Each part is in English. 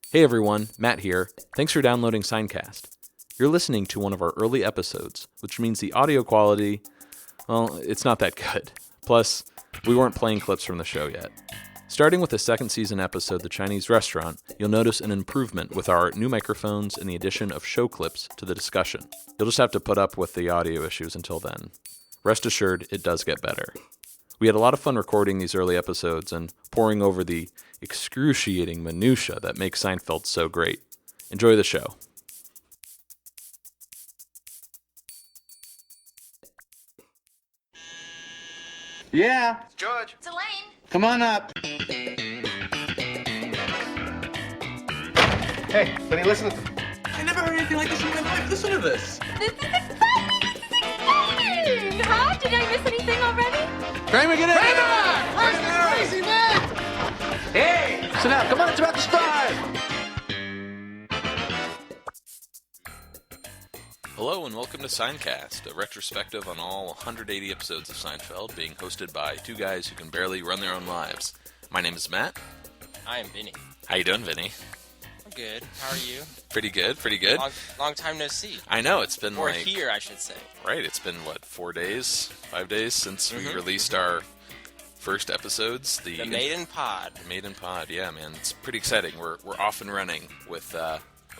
Hey everyone, Matt here. Thanks for downloading Seincast. You're listening to one of our early episodes, which means the audio quality, well, it's not that good. Plus, we weren't playing clips from the show yet. Starting with the second season episode, The Chinese Restaurant, you'll notice an improvement with our new microphones and the addition of show clips to the discussion. You'll just have to put up with the audio issues until then. Rest assured, it does get better. We had a lot of fun recording these early episodes and poring over the excruciating minutia that makes Seinfeld so great. Enjoy the show. Yeah, George. It's Elaine. come on up. Hey, Vinny, listen. I never heard anything like this in my life. Listen to this. This is exciting! This is exciting! Huh? Did I miss anything already? Kramer, get in! Crazy man! Hey! Sit down, come on, it's about to start! Hello and welcome to Seincast, a retrospective on all 180 episodes of Seinfeld, being hosted by two guys who can barely run their own lives. My name is Matt. I am Vinny. How you doing, Vinny? I'm good. How are you? Pretty good, pretty good. Long time no see. I know, it's been Or like... here, I should say. Right, it's been, 5 days since we released our first episodes. The Maiden Pod. Maiden Pod, yeah, man. It's pretty exciting. We're off and running with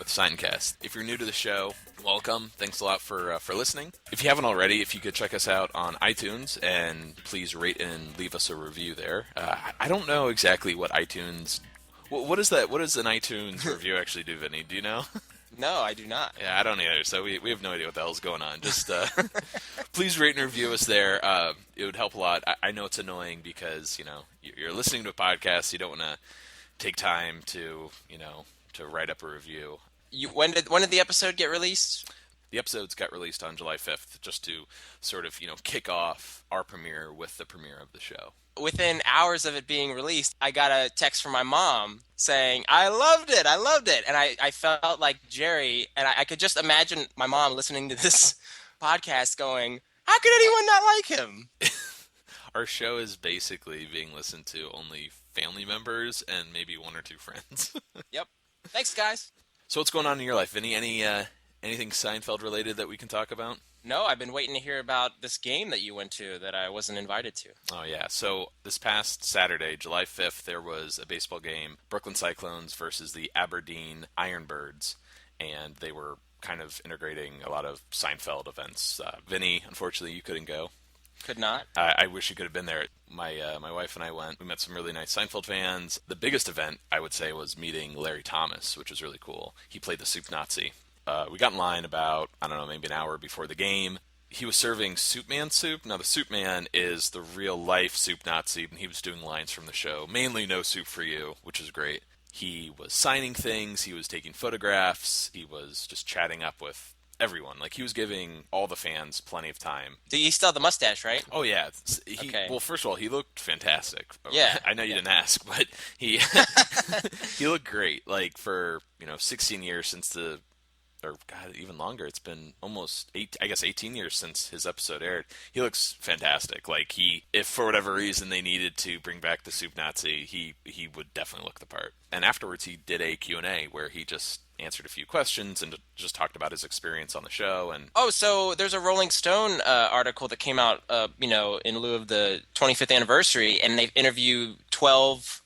Seincast. If you're new to the show, welcome. Thanks a lot for listening. If you haven't already, if you could check us out on iTunes and please rate and leave us a review there. I don't know exactly what iTunes... What does an iTunes review actually do, Vinny? Do you know? No, I do not. Yeah, I don't either, so we have no idea what the hell's going on. Just please rate and review us there. It would help a lot. I know it's annoying because, you're listening to a podcast, you don't want to take time to write up a review. When did the episode get released? The episodes got released on July 5th, just to sort of, kick off our premiere with the premiere of the show. Within hours of it being released, I got a text from my mom saying, I loved it. And I felt like Jerry, and I could just imagine my mom listening to this podcast going, how could anyone not like him? Our show is basically being listened to only family members and maybe one or two friends. Yep. Thanks, guys. So what's going on in your life, Vinny? Anything Seinfeld related that we can talk about? No, I've been waiting to hear about this game that you went to that I wasn't invited to. Oh, yeah. So this past Saturday, July 5th, there was a baseball game, Brooklyn Cyclones versus the Aberdeen Ironbirds, and they were kind of integrating a lot of Seinfeld events. Vinny, unfortunately, you couldn't go. Could not. I wish you could have been there. My wife and I went. We met some really nice Seinfeld fans. The biggest event, I would say, was meeting Larry Thomas, which was really cool. He played the Soup Nazi. We got in line about, maybe an hour before the game. He was serving Soup Man soup. Now, the Soup Man is the real-life Soup Nazi, and he was doing lines from the show, mainly No Soup for You, which is great. He was signing things. He was taking photographs. He was just chatting up with everyone. Like, he was giving all the fans plenty of time. He still had the mustache, right? Oh, yeah. Okay. Well, first of all, he looked fantastic. Yeah. I know you didn't ask, but he looked great. Like, for, 16 years since or God, even longer. It's been almost 18 years since his episode aired. He looks fantastic. Like, if for whatever reason they needed to bring back the Soup Nazi, he would definitely look the part. And afterwards, he did a Q&A where he just answered a few questions and just talked about his experience on the show. And so there's a Rolling Stone article that came out, in lieu of the 25th anniversary, and they've interviewed 12,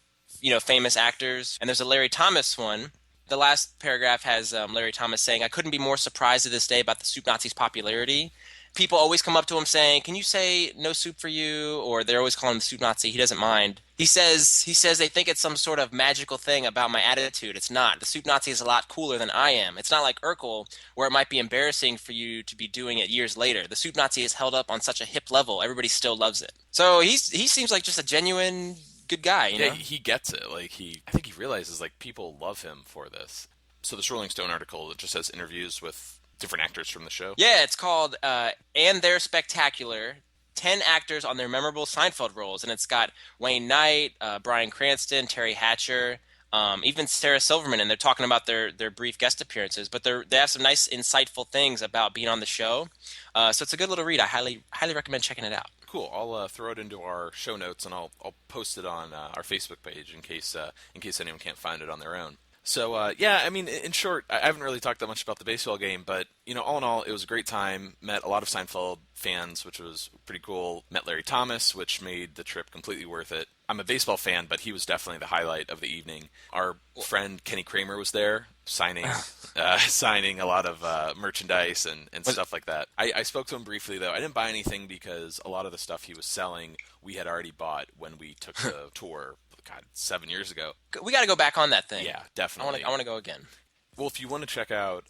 famous actors. And there's a Larry Thomas one. The last paragraph has Larry Thomas saying, I couldn't be more surprised to this day about the Soup Nazi's popularity. People always come up to him saying, can you say no soup for you? Or they're always calling him the Soup Nazi. He doesn't mind. He says they think it's some sort of magical thing about my attitude. It's not. The Soup Nazi is a lot cooler than I am. It's not like Urkel, where it might be embarrassing for you to be doing it years later. The Soup Nazi is held up on such a hip level. Everybody still loves it. So he seems like just a genuine good guy, you know? Yeah, he gets it. Like, I think he realizes, like, people love him for this. So this Rolling Stone article, it just has interviews with different actors from the show. Yeah, it's called And They're Spectacular, 10 actors on their memorable Seinfeld roles. And it's got Wayne Knight, Bryan Cranston, Terry Hatcher, even Sarah Silverman, and they're talking about their brief guest appearances. But they have some nice, insightful things about being on the show. So it's a good little read. I highly recommend checking it out. Cool. I'll throw it into our show notes, and I'll post it on our Facebook page in case anyone can't find it on their own. So, yeah, I mean, in short, I haven't really talked that much about the baseball game, but, all in all, it was a great time. Met a lot of Seinfeld fans, which was pretty cool. Met Larry Thomas, which made the trip completely worth it. I'm a baseball fan, but he was definitely the highlight of the evening. Our friend Kenny Kramer was there, signing a lot of merchandise and stuff like that. I spoke to him briefly, though. I didn't buy anything because a lot of the stuff he was selling we had already bought when we took the tour, 7 years ago. We got to go back on that thing. Yeah, definitely. I want to go again. Well, if you want to check out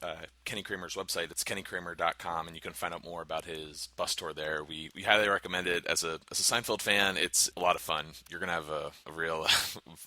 Kenny Kramer's website, it's kennykramer.com, and you can find out more about his bus tour there. We highly recommend it. As a Seinfeld fan, it's a lot of fun. You're going to have a real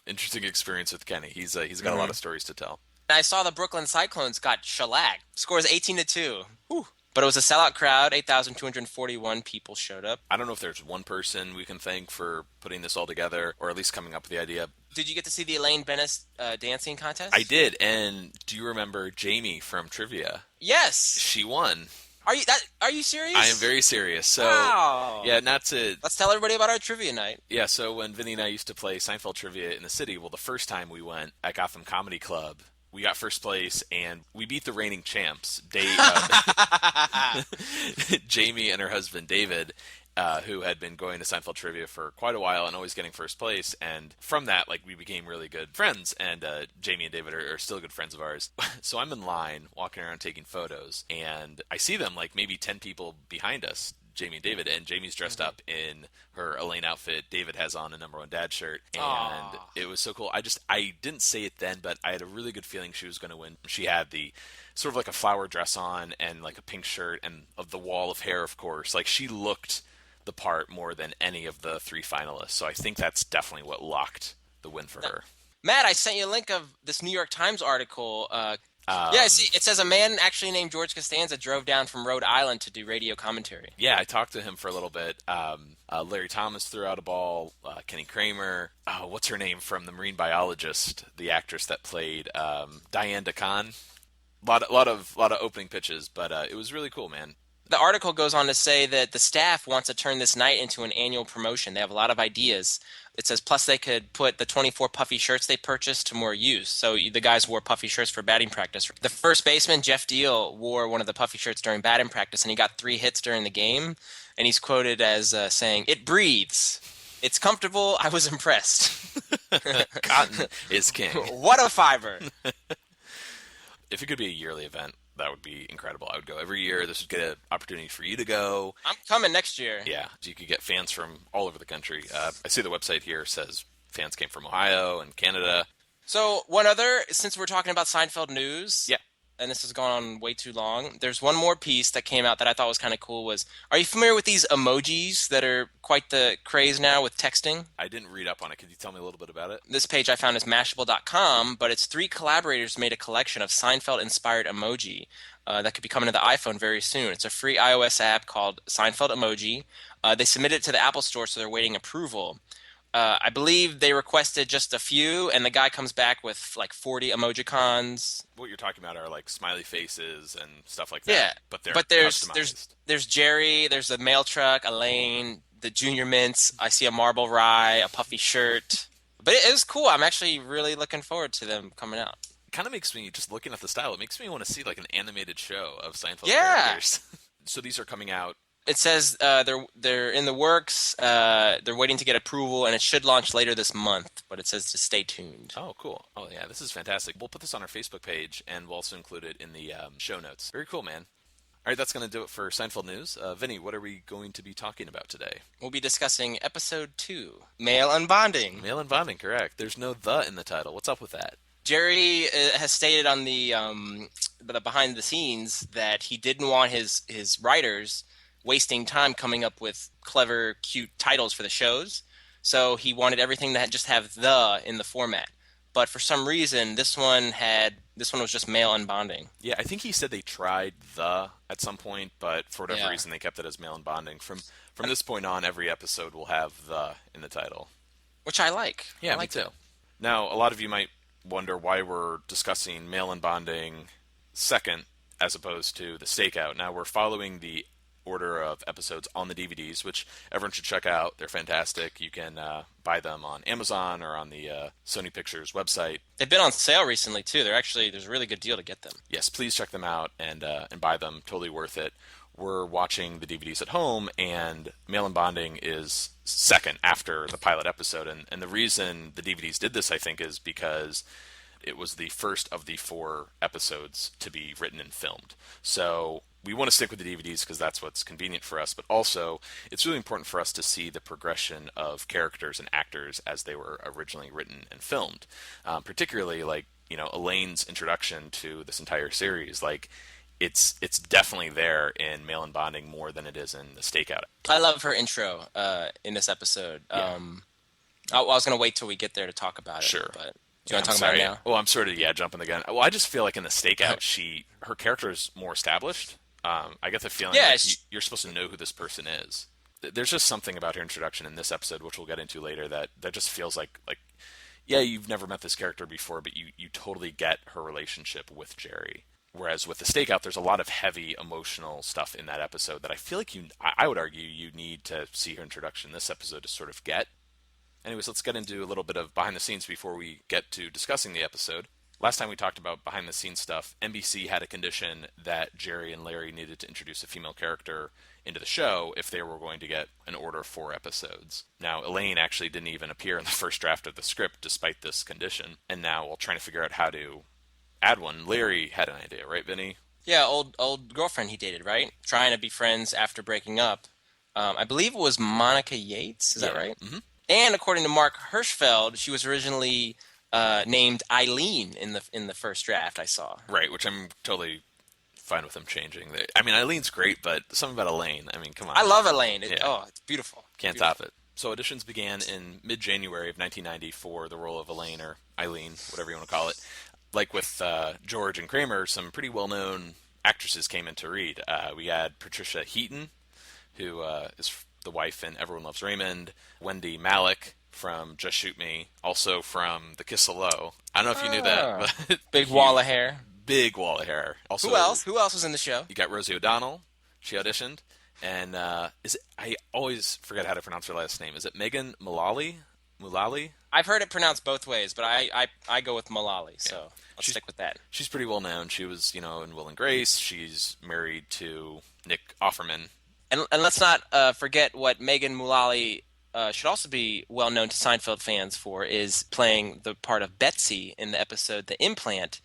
interesting experience with Kenny. He's got a lot of stories to tell. I saw the Brooklyn Cyclones got shellacked. Scores 18-2. Whew. But it was a sellout crowd. 8,241 people showed up. I don't know if there's one person we can thank for putting this all together, or at least coming up with the idea. Did you get to see the Elaine Bennis dancing contest? I did, and do you remember Jamie from Trivia? Yes. She won. Are you serious? I am very serious. So, wow. Yeah, not to... Let's tell everybody about our trivia night. Yeah, so when Vinny and I used to play Seinfeld Trivia in the city, well, the first time we went at Gotham Comedy Club, we got first place, and we beat the reigning champs, Jamie and her husband, David, who had been going to Seinfeld Trivia for quite a while and always getting first place. And from that, we became really good friends, and Jamie and David are still good friends of ours. So I'm in line, walking around taking photos, and I see them, maybe 10 people behind us, Jamie and David, and Jamie's dressed up in her Elaine outfit. David has on a Number One Dad shirt, and It was so cool. I didn't say it then, but I had a really good feeling she was going to win. She had the sort of a flower dress on and a pink shirt and of the wall of hair, of course. She looked the part more than any of the three finalists. So I think that's definitely what locked the win for her. Matt, I sent you a link of this New York Times article. Yeah, see, it says a man actually named George Costanza drove down from Rhode Island to do radio commentary. Yeah, I talked to him for a little bit. Larry Thomas threw out a ball. Kenny Kramer. What's her name from The Marine Biologist? The actress that played Diane DeCon. A lot of opening pitches, but it was really cool, man. The article goes on to say that the staff wants to turn this night into an annual promotion. They have a lot of ideas. It says, plus they could put the 24 puffy shirts they purchased to more use. So the guys wore puffy shirts for batting practice. The first baseman, Jeff Deal, wore one of the puffy shirts during batting practice, and he got 3 hits during the game. And he's quoted as saying, "It breathes. It's comfortable. I was impressed." Cotton is king. What a fiber. If it could be a yearly event, that would be incredible. I would go every year. This would get an opportunity for you to go. I'm coming next year. Yeah, so you could get fans from all over the country. I see the website here says fans came from Ohio and Canada. So one other, since we're talking about Seinfeld news, yeah, and this has gone on way too long, there's one more piece that came out that I thought was kind of cool. Are you familiar with these emojis that are quite the craze now with texting? I didn't read up on it. Could you tell me a little bit about it? This page I found is Mashable.com, but it's 3 collaborators made a collection of Seinfeld-inspired emoji that could be coming to the iPhone very soon. It's a free iOS app called Seinfeld Emoji. They submitted it to the Apple Store, so they're waiting approval. I believe they requested just a few, and the guy comes back with 40 emojicons. What you're talking about are smiley faces and stuff like that. Yeah, but there's Jerry, there's the mail truck, Elaine, the Junior Mints. I see a marble rye, a puffy shirt. But it was cool. I'm actually really looking forward to them coming out. It kind of makes me, just looking at the style, it makes me want to see an animated show of Seinfeld characters. So these are coming out. It says they're in the works. They're waiting to get approval, and it should launch later this month. But it says to stay tuned. Oh, cool. Oh, yeah, this is fantastic. We'll put this on our Facebook page, and we'll also include it in the show notes. Very cool, man. All right, that's going to do it for Seinfeld News. Vinny, what are we going to be talking about today? We'll be discussing Episode 2, Male Unbonding. Male Unbonding, correct. There's no "the" in the title. What's up with that? Jerry has stated on the behind the scenes that he didn't want his writers wasting time coming up with clever, cute titles for the shows. So he wanted everything to just have "the" in the format. But for some reason, this one was just Male Unbonding. Yeah, I think he said they tried "the" at some point, but for whatever reason, they kept it as Male Unbonding. From this point on, every episode will have "the" in the title. Which I like. Yeah, I like me too. Now, a lot of you might wonder why we're discussing Male Unbonding second as opposed to the Stakeout. Now, we're following the order of episodes on the DVDs, which everyone should check out. They're fantastic. You can buy them on Amazon or on the Sony Pictures website. They've been on sale recently too. There's a really good deal to get them. Yes, please check them out and buy them. Totally worth it. We're watching the DVDs at home, and Mail and Bonding is second after the pilot episode. And the reason the DVDs did this, I think, is because it was the first of the 4 episodes to be written and filmed. So we want to stick with the DVDs because that's what's convenient for us, but also it's really important for us to see the progression of characters and actors as they were originally written and filmed. Particularly, like, Elaine's introduction to this entire series, like, it's definitely there in Mail and Bonding more than it is in the Stakeout. I love her intro in this episode. Yeah. I was going to wait till we get there to talk about it. Sure. But do you want to talk about it now? Well, I'm sort of, jumping the gun. Well, I just feel like in the Stakeout, her character is more established. I get the feeling like you're supposed to know who this person is. There's just something about her introduction in this episode, which we'll get into later, that just feels like you've never met this character before, but you totally get her relationship with Jerry. Whereas with the Stakeout, there's a lot of heavy emotional stuff in that episode that I feel like I would argue you need to see her introduction in this episode to sort of get. Anyways, let's get into a little bit of behind the scenes before we get to discussing the episode. Last time we talked about behind the scenes stuff, NBC had a condition that Jerry and Larry needed to introduce a female character into the show if they were going to get an order of 4 episodes. Now, Elaine actually didn't even appear in the first draft of the script despite this condition, and now we're trying to figure out how to add one. Larry had an idea, right, Vinny? Yeah, old girlfriend he dated, right? Trying to be friends after breaking up. I believe it was Monica Yates. Is that right? Mm-hmm. And according to Mark Hirschfeld, she was originally named Eileen in the first draft I saw. Right, which I'm totally fine with them changing. I mean, Eileen's great, but something about Elaine. I mean, come on. I love Elaine. It's beautiful. Can't top it. So auditions began in mid-January of 1990 for the role of Elaine, or Eileen, whatever you want to call it. Like with George and Kramer, some pretty well-known actresses came in to read. We had Patricia Heaton, who is the wife in Everyone Loves Raymond, Wendy Malick from Just Shoot Me, also from The Kiss of Low. I don't know if you knew that. But big wall of hair. Big wall of hair. Also, Who else? Who else was in the show? You got Rosie O'Donnell. She auditioned. And I always forget how to pronounce her last name. Is it Megan Mullally? I've heard it pronounced both ways, but I go with Mullally, so I'll stick with that. She's pretty well known. She was, in Will and Grace. She's married to Nick Offerman. And let's not forget what Megan Mullally should also be well known to Seinfeld fans for, is playing the part of Betsy in the episode The Implant,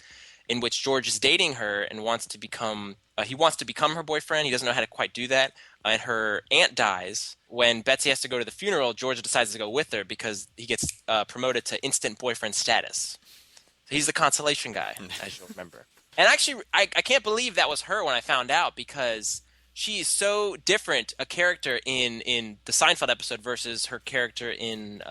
in which George is dating her and wants to become her boyfriend. He doesn't know how to quite do that. And her aunt dies. When Betsy has to go to the funeral, George decides to go with her because he gets promoted to instant boyfriend status. He's the consolation guy, as you'll remember. And actually, I can't believe that was her when I found out, because she is so different a character in the Seinfeld episode versus her character in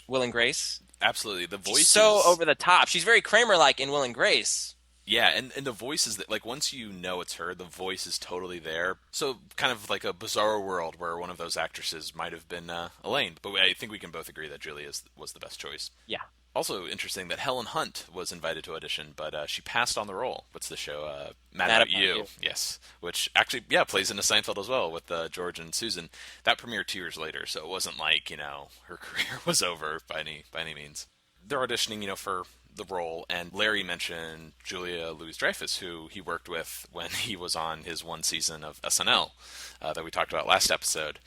Will and Grace. Absolutely. The voice She's so over the top. She's very Kramer-like in Will and Grace. Yeah, and the voice is, like, once you know it's her, the voice is totally there. So kind of like a bizarre world where one of those actresses might have been Elaine. But I think we can both agree that Julia was the best choice. Yeah. Also interesting that Helen Hunt was invited to audition, but she passed on the role. What's the show? Mad About You. Yes. Which actually, plays into Seinfeld as well with George and Susan. That premiered 2 years later, so it wasn't like, her career was over by any means. They're auditioning, for the role, and Larry mentioned Julia Louis-Dreyfus, who he worked with when he was on his one season of SNL that we talked about last episode.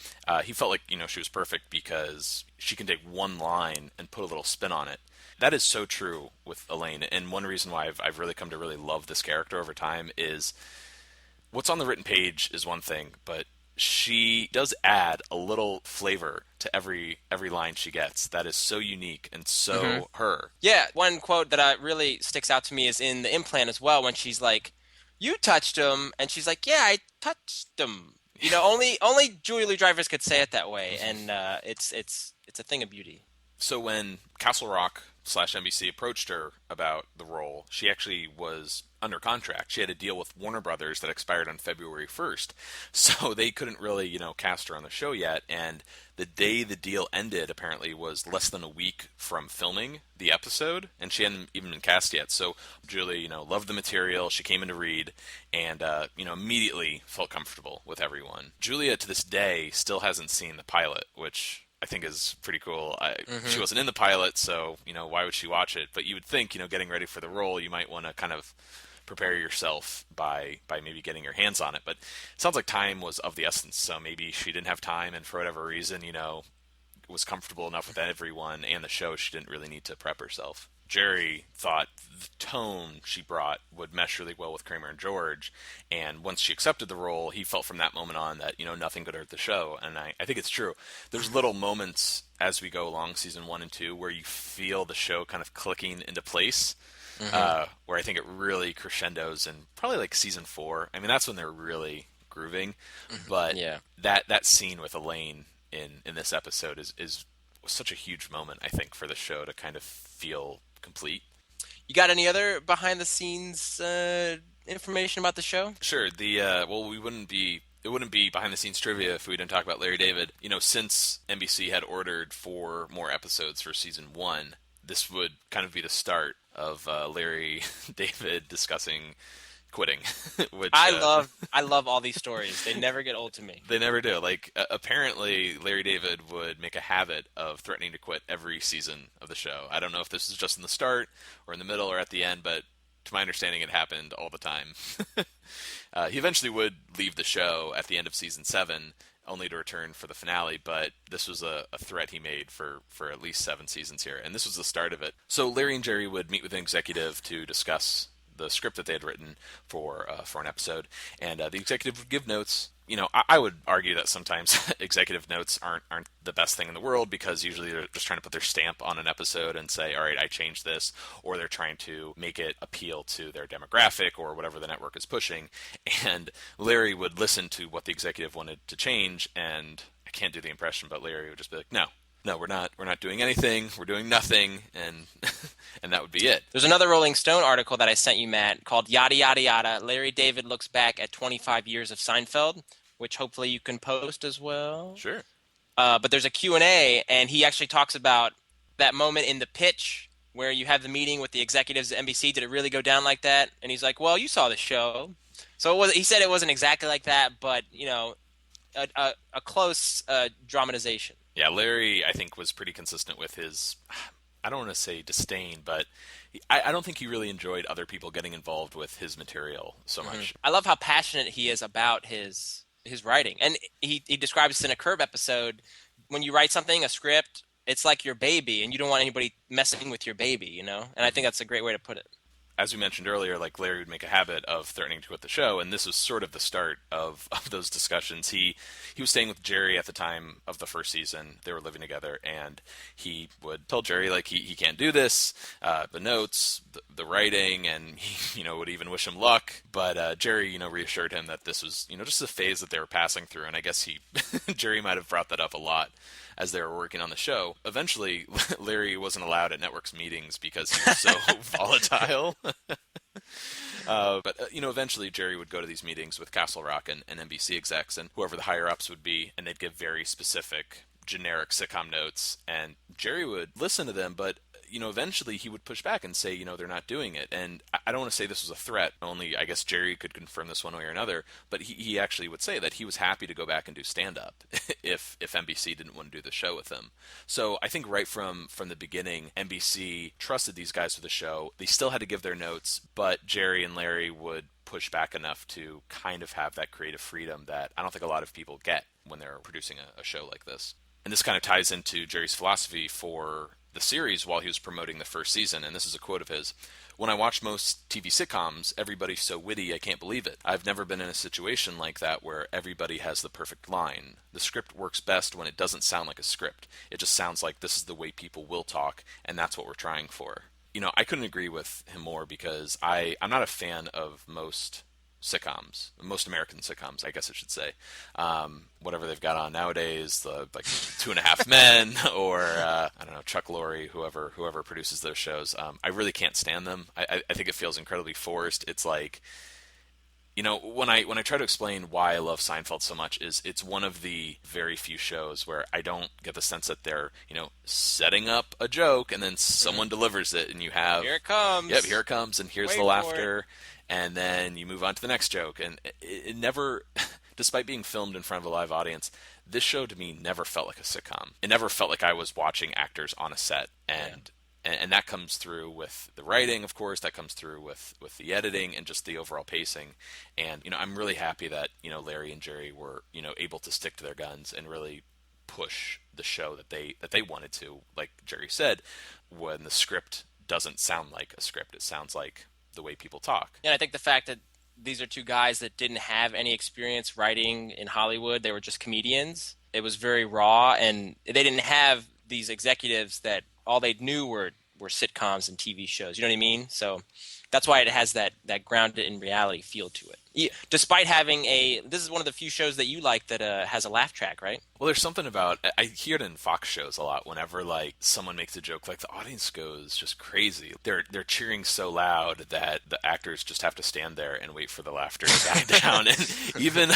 He felt like, she was perfect because she can take one line and put a little spin on it. That is so true with Elaine, and one reason why I've really come to really love this character over time is what's on the written page is one thing, but she does add a little flavor to every line she gets. That is so unique and so her. Yeah, one quote that really sticks out to me is in The Implant as well, when she's like, "You touched him," and she's like, "Yeah, I touched him." Only Julia Louis-Dreyfus could say it that way, and it's a thing of beauty. So when Castle Rock NBC approached her about the role, she actually was under contract. She had a deal with Warner Brothers that expired on February 1st, so they couldn't really, cast her on the show yet. And the day the deal ended, apparently, was less than a week from filming the episode, and she hadn't even been cast yet. So Julie, loved the material. She came in to read, and immediately felt comfortable with everyone. Julia, to this day, still hasn't seen the pilot, which I think is pretty cool. She wasn't in the pilot, so, why would she watch it? But you would think, getting ready for the role, you might want to kind of prepare yourself by maybe getting your hands on it. But it sounds like time was of the essence, so maybe she didn't have time, and for whatever reason, was comfortable enough with everyone and the show, she didn't really need to prep herself. Jerry thought the tone she brought would mesh really well with Kramer and George, and once she accepted the role, he felt from that moment on that, nothing could hurt the show, and I think it's true. There's little moments as we go along season 1 and 2 where you feel the show kind of clicking into place, where I think it really crescendos in probably like season 4. I mean, that's when they're really grooving, but that scene with Elaine in this episode is such a huge moment, I think, for the show to kind of feel complete. You got any other behind the scenes information about the show? Sure. It wouldn't be behind the scenes trivia if we didn't talk about Larry David. Since NBC had ordered 4 more episodes for season 1, this would kind of be the start of Larry David discussing quitting. Which I love all these stories. They never get old to me. They never do. Apparently Larry David would make a habit of threatening to quit every season of the show. I don't know if this is just in the start or in the middle or at the end, but to my understanding, it happened all the time. He eventually would leave the show at the end of season 7, only to return for the finale, but this was a threat he made for at least 7 seasons here, and this was the start of it. So Larry and Jerry would meet with an executive to discuss the script that they had written for an episode, and the executive would give notes. I would argue that sometimes executive notes aren't the best thing in the world, because usually they're just trying to put their stamp on an episode and say, all right, I changed this, or they're trying to make it appeal to their demographic or whatever the network is pushing. And Larry would listen to what the executive wanted to change, and I can't do the impression, but Larry would just be like, no, we're not doing anything. We're doing nothing, and and that would be it. There's another Rolling Stone article that I sent you, Matt, called Yada Yada Yada. Larry David looks back at 25 years of Seinfeld, which hopefully you can post as well. Sure. But there's a Q&A, and he actually talks about that moment in the pitch where you have the meeting with the executives at NBC. Did it really go down like that? And he's like, well, you saw the show. So he said it wasn't exactly like that, but, a close dramatization. Yeah, Larry, I think, was pretty consistent with his, I don't want to say disdain, but I don't think he really enjoyed other people getting involved with his material so much. I love how passionate he is about his writing. And he describes this in a Curb episode. When you write something, a script, it's like your baby, and you don't want anybody messing with your baby, And I think that's a great way to put it. As we mentioned earlier, Larry would make a habit of threatening to quit the show, and this was sort of the start of those discussions. He was staying with Jerry at the time of the first season. They were living together, and he would tell Jerry, he can't do this, the notes, the writing, and he, would even wish him luck. But Jerry, reassured him that this was, just a phase that they were passing through, and I guess Jerry might have brought that up a lot as they were working on the show. Eventually, Larry wasn't allowed at network's meetings because he was so volatile. But eventually Jerry would go to these meetings with Castle Rock and NBC execs and whoever the higher-ups would be, and they'd give very specific, generic sitcom notes, and Jerry would listen to them, but eventually he would push back and say, they're not doing it. And I don't want to say this was a threat. Only, I guess, Jerry could confirm this one way or another. But he actually would say that he was happy to go back and do stand-up if NBC didn't want to do the show with him. So I think right from the beginning, NBC trusted these guys for the show. They still had to give their notes, but Jerry and Larry would push back enough to kind of have that creative freedom that I don't think a lot of people get when they're producing a show like this. And this kind of ties into Jerry's philosophy for the series while he was promoting the first season, and this is a quote of his: "When I watch most TV sitcoms, everybody's so witty I can't believe it. I've never been in a situation like that where everybody has the perfect line. The script works best when it doesn't sound like a script. It just sounds like this is the way people will talk, and that's what we're trying for." I couldn't agree with him more, because I'm not a fan of most sitcoms, most American sitcoms, I guess I should say. Whatever they've got on nowadays, like Two and a Half Men, or I don't know, Chuck Lorre, whoever produces those shows. I really can't stand them. I think it feels incredibly forced. It's like, when I try to explain why I love Seinfeld so much, is it's one of the very few shows where I don't get the sense that they're, setting up a joke and then someone delivers it and you have... Here it comes. Yep, here it comes, and here's Wait the for laughter, and then you move on to the next joke. And it never, despite being filmed in front of a live audience, this show to me never felt like a sitcom. It never felt like I was watching actors on a set, and that comes through with the writing, of course. That comes through with the editing and just the overall pacing. And I'm really happy that Larry and Jerry were able to stick to their guns and really push the show that they wanted to. Like Jerry said, when the script doesn't sound like a script, it sounds like the way people talk. And I think the fact that these are two guys that didn't have any experience writing in Hollywood, they were just comedians. It was very raw, and they didn't have these executives that all they knew were sitcoms and TV shows. You know what I mean? So that's why it has that grounded in reality feel to it. Despite having this is one of the few shows that you like that has a laugh track, right? Well, there's something about, I hear it in Fox shows a lot. Whenever like someone makes a joke, like the audience goes just crazy. They're cheering so loud that the actors just have to stand there and wait for the laughter to die down. And even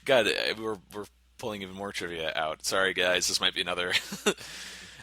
God, we're pulling even more trivia out. Sorry guys, this might be another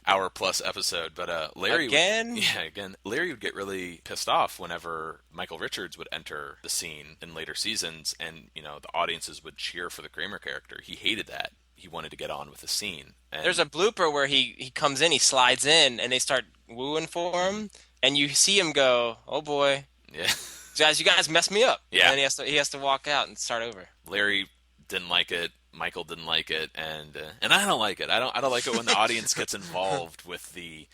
hour plus episode, but Larry Larry would get really pissed off whenever Michael Richards would enter the scene in later seasons, and the audiences would cheer for the Kramer character. He hated that. He wanted to get on with the scene. And there's a blooper where he comes in, he slides in, and they start wooing for him, and you see him go, "Oh boy, yeah, guys, you guys messed me up." Yeah, and then he has to walk out and start over. Larry didn't like it. Michael didn't like it, and I don't like it. I don't like it when the audience gets involved with the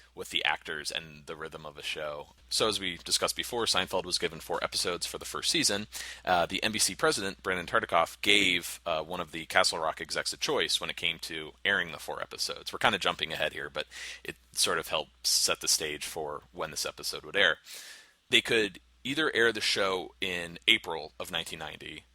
actors and the rhythm of a show. So as we discussed before, Seinfeld was given 4 episodes for the first season. The NBC president, Brandon Tartikoff, gave one of the Castle Rock execs a choice when it came to airing the 4 episodes. We're kind of jumping ahead here, but it sort of helped set the stage for when this episode would air. They could either air the show in April of 1990.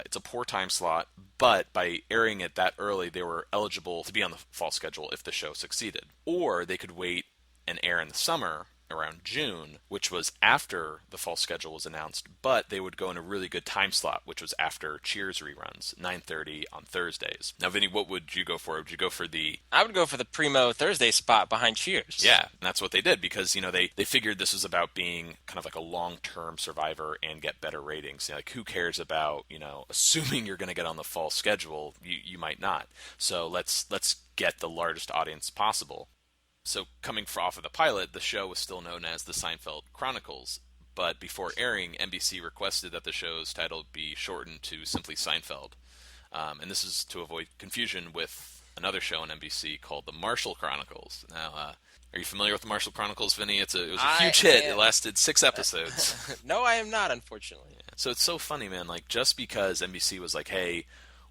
It's a poor time slot, but by airing it that early, they were eligible to be on the fall schedule if the show succeeded. Or they could wait and air in the summer, around June, which was after the fall schedule was announced, but they would go in a really good time slot, which was after Cheers reruns, 9:30 on Thursdays. Now, Vinny, what would you go for? Would you go for I would go for the primo Thursday spot behind Cheers. Yeah, and that's what they did, because, they figured this was about being kind of like a long-term survivor and get better ratings. Like, who cares about, assuming you're going to get on the fall schedule, you might not. So let's get the largest audience possible. So coming off of the pilot, the show was still known as the Seinfeld Chronicles, but before airing, NBC requested that the show's title be shortened to simply Seinfeld. And this is to avoid confusion with another show on NBC called the Marshall Chronicles. Now, are you familiar with the Marshall Chronicles, Vinny? It was a huge hit. It lasted 6 episodes. No, I am not, unfortunately. Yeah. So it's so funny, man. Like, just because NBC was like, hey,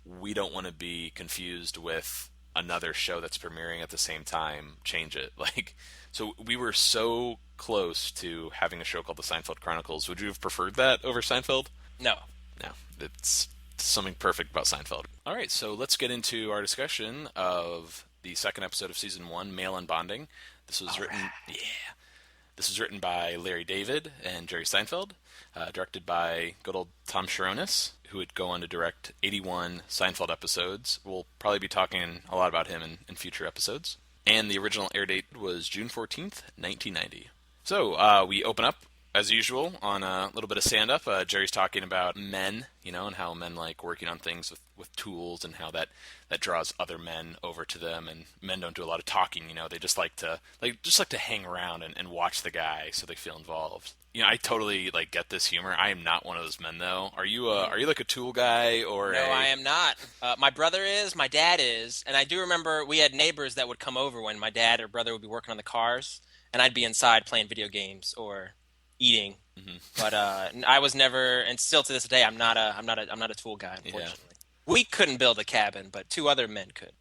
we don't want to be confused with another show that's premiering at the same time, change it. So we were so close to having a show called the Seinfeld Chronicles. Would you have preferred that over Seinfeld? No. It's something perfect about Seinfeld. All right, so let's get into our discussion of the second episode of season 1, Male Unbonding. This was This was written by Larry David and Jerry Seinfeld, directed by good old Tom Sharonis, who would go on to direct 81 Seinfeld episodes. We'll probably be talking a lot about him in future episodes. And the original air date was June 14th, 1990. So we open up, as usual, on a little bit of stand-up. Jerry's talking about men, and how men like working on things with tools, and how that draws other men over to them. And men don't do a lot of talking, they just like to hang around and watch the guy, so they feel involved. I totally get this humor. I am not one of those men, though. Are you like a tool guy or? No, I am not. My brother is. My dad is. And I do remember we had neighbors that would come over when my dad or brother would be working on the cars, and I'd be inside playing video games or eating. Mm-hmm. But I was never, and still to this day, I'm not a tool guy. Unfortunately, we couldn't build a cabin, but 2 other men could.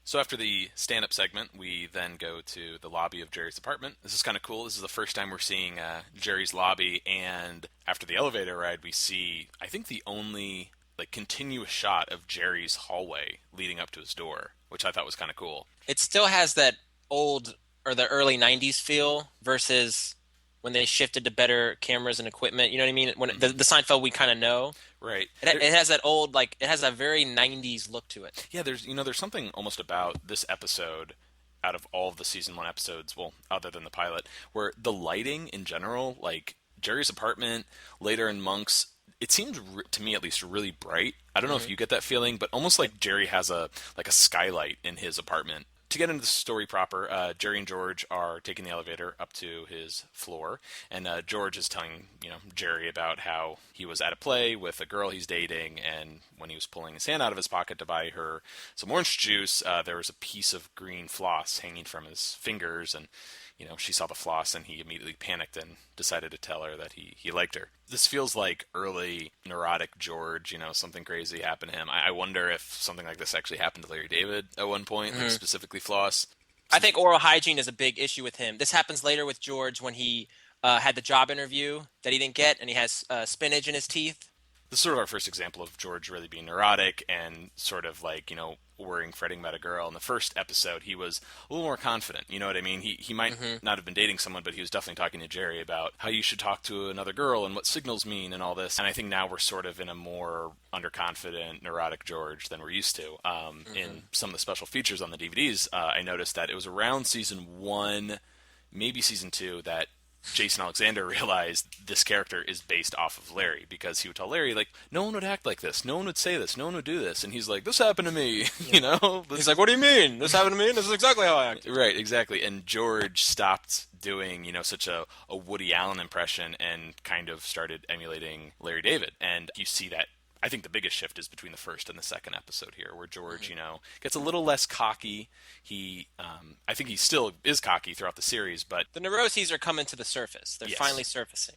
So after the stand-up segment, we then go to the lobby of Jerry's apartment. This is kind of cool. This is the first time we're seeing Jerry's lobby, and after the elevator ride, we see, I think, the only continuous shot of Jerry's hallway leading up to his door, which I thought was kind of cool. It still has that old or the early 90s feel versus when they shifted to better cameras and equipment. You know what I mean? When the Seinfeld we kind of know. Right. It has that old, it has a very 90s look to it. Yeah, there's something almost about this episode out of all of the season 1 episodes, well, other than the pilot, where the lighting in general, Jerry's apartment, later in Monk's, it seems, to me at least, really bright. I don't know if you get that feeling, but almost like Jerry has a skylight in his apartment. To get into the story proper, Jerry and George are taking the elevator up to his floor, and George is telling Jerry about how he was at a play with a girl he's dating, and when he was pulling his hand out of his pocket to buy her some orange juice, there was a piece of green floss hanging from his fingers, and she saw the floss, and he immediately panicked and decided to tell her that he liked her. This feels like early neurotic George, something crazy happened to him. I wonder if something like this actually happened to Larry David at one point, specifically floss. I think oral hygiene is a big issue with him. This happens later with George when he had the job interview that he didn't get, and he has spinach in his teeth. This is sort of our first example of George really being neurotic and sort of worrying, fretting about a girl. In the first episode, he was a little more confident. You know what I mean? He might not have been dating someone, but he was definitely talking to Jerry about how you should talk to another girl and what signals mean and all this. And I think now we're sort of in a more underconfident, neurotic George than we're used to. In some of the special features on the DVDs, I noticed that it was around season 1, maybe season 2, that Jason Alexander realized this character is based off of Larry, because he would tell Larry, no one would act like this, no one would say this, no one would do this, and he's like, this happened to me, He's like, what do you mean? This happened to me? This is exactly how I acted. Right, exactly. And George stopped doing, such a Woody Allen impression and kind of started emulating Larry David. And you see that. I think the biggest shift is between the first and the second episode here, where George, gets a little less cocky. I think he still is cocky throughout the series, but the neuroses are coming to the surface. They're finally surfacing.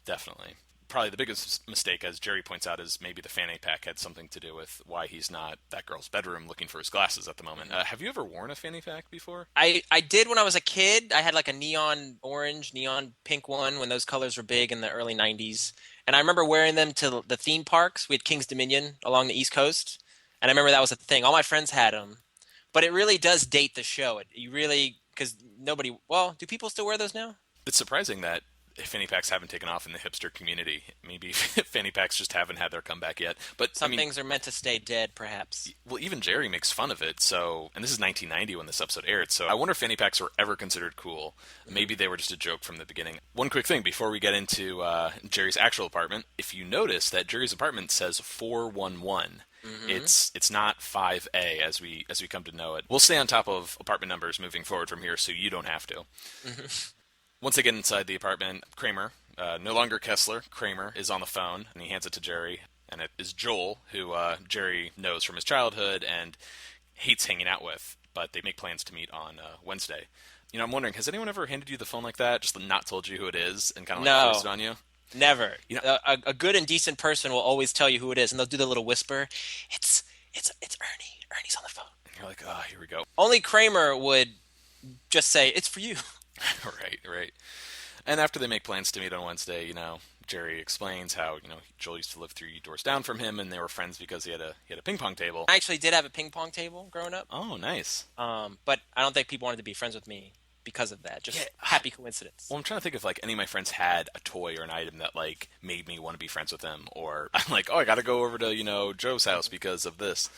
Definitely. Probably the biggest mistake, as Jerry points out, is maybe the fanny pack had something to do with why he's not that girl's bedroom looking for his glasses at the moment. Have you ever worn a fanny pack before? I did when I was a kid. I had a neon orange, neon pink one when those colors were big in the early 90s. And I remember wearing them to the theme parks. We had King's Dominion along the East Coast. And I remember that was a thing. All my friends had them. But it really does date the show. Because do people still wear those now? It's surprising that fanny packs haven't taken off in the hipster community. Maybe fanny packs just haven't had their comeback yet. But some things are meant to stay dead, perhaps. Well, even Jerry makes fun of it. So, and this is 1990 when this episode aired. So I wonder if fanny packs were ever considered cool. Maybe they were just a joke from the beginning. One quick thing before we get into Jerry's actual apartment. If you notice that Jerry's apartment says 411. It's not 5A as we come to know it. We'll stay on top of apartment numbers moving forward from here, so you don't have to. Once they get inside the apartment, Kramer, no longer Kessler, Kramer is on the phone, and he hands it to Jerry. And it is Joel, who Jerry knows from his childhood and hates hanging out with. But they make plans to meet on Wednesday. I'm wondering, has anyone ever handed you the phone like that, just not told you who it is, and kind of forced it on you? Never. A good and decent person will always tell you who it is, and they'll do the little whisper. It's Ernie. Ernie's on the phone. And you're like, oh, here we go. Only Kramer would just say, it's for you. Right. And after they make plans to meet on Wednesday, Jerry explains how, Joel used to live 3 doors down from him, and they were friends because he had a ping pong table. I actually did have a ping pong table growing up. Oh, nice. But I don't think people wanted to be friends with me because of that. Just happy coincidence. Well, I'm trying to think if any of my friends had a toy or an item that made me want to be friends with them, or I'm like, oh, I got to go over to Joe's house because of this.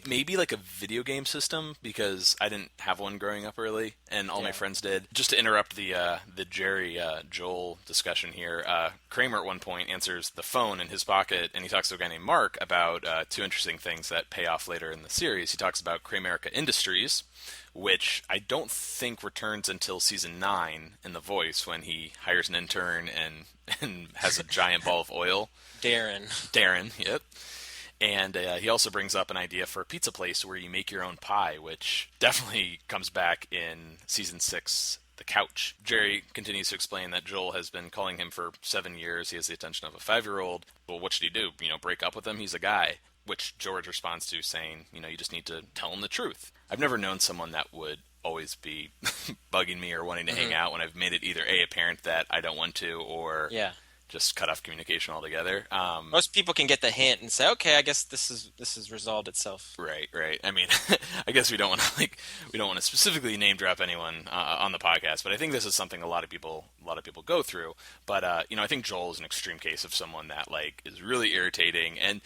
Maybe a video game system, because I didn't have one growing up really, and all my friends did. Just to interrupt the Jerry Joel discussion here, Kramer at one point answers the phone in his pocket, and he talks to a guy named Mark about 2 interesting things that pay off later in the series. He talks about Kramerica Industries, which I don't think returns until season 9 in The Voice, when he hires an intern and has a giant ball of oil. Darren, yep. And he also brings up an idea for a pizza place where you make your own pie, which definitely comes back in season 6, The Couch. Jerry continues to explain that Joel has been calling him for 7 years. He has the attention of a 5-year-old. Well, what should he do? Break up with him? He's a guy. which George responds to saying, you just need to tell him the truth. I've never known someone that would always be bugging me or wanting to hang out when I've made it either apparent that I don't want to, or just cut off communication altogether. Most people can get the hint and say, okay, I guess this is resolved itself. Right. I mean, I guess we don't want to specifically name drop anyone on the podcast, but I think this is something a lot of people go through. But I think Joel is an extreme case of someone that is really irritating. And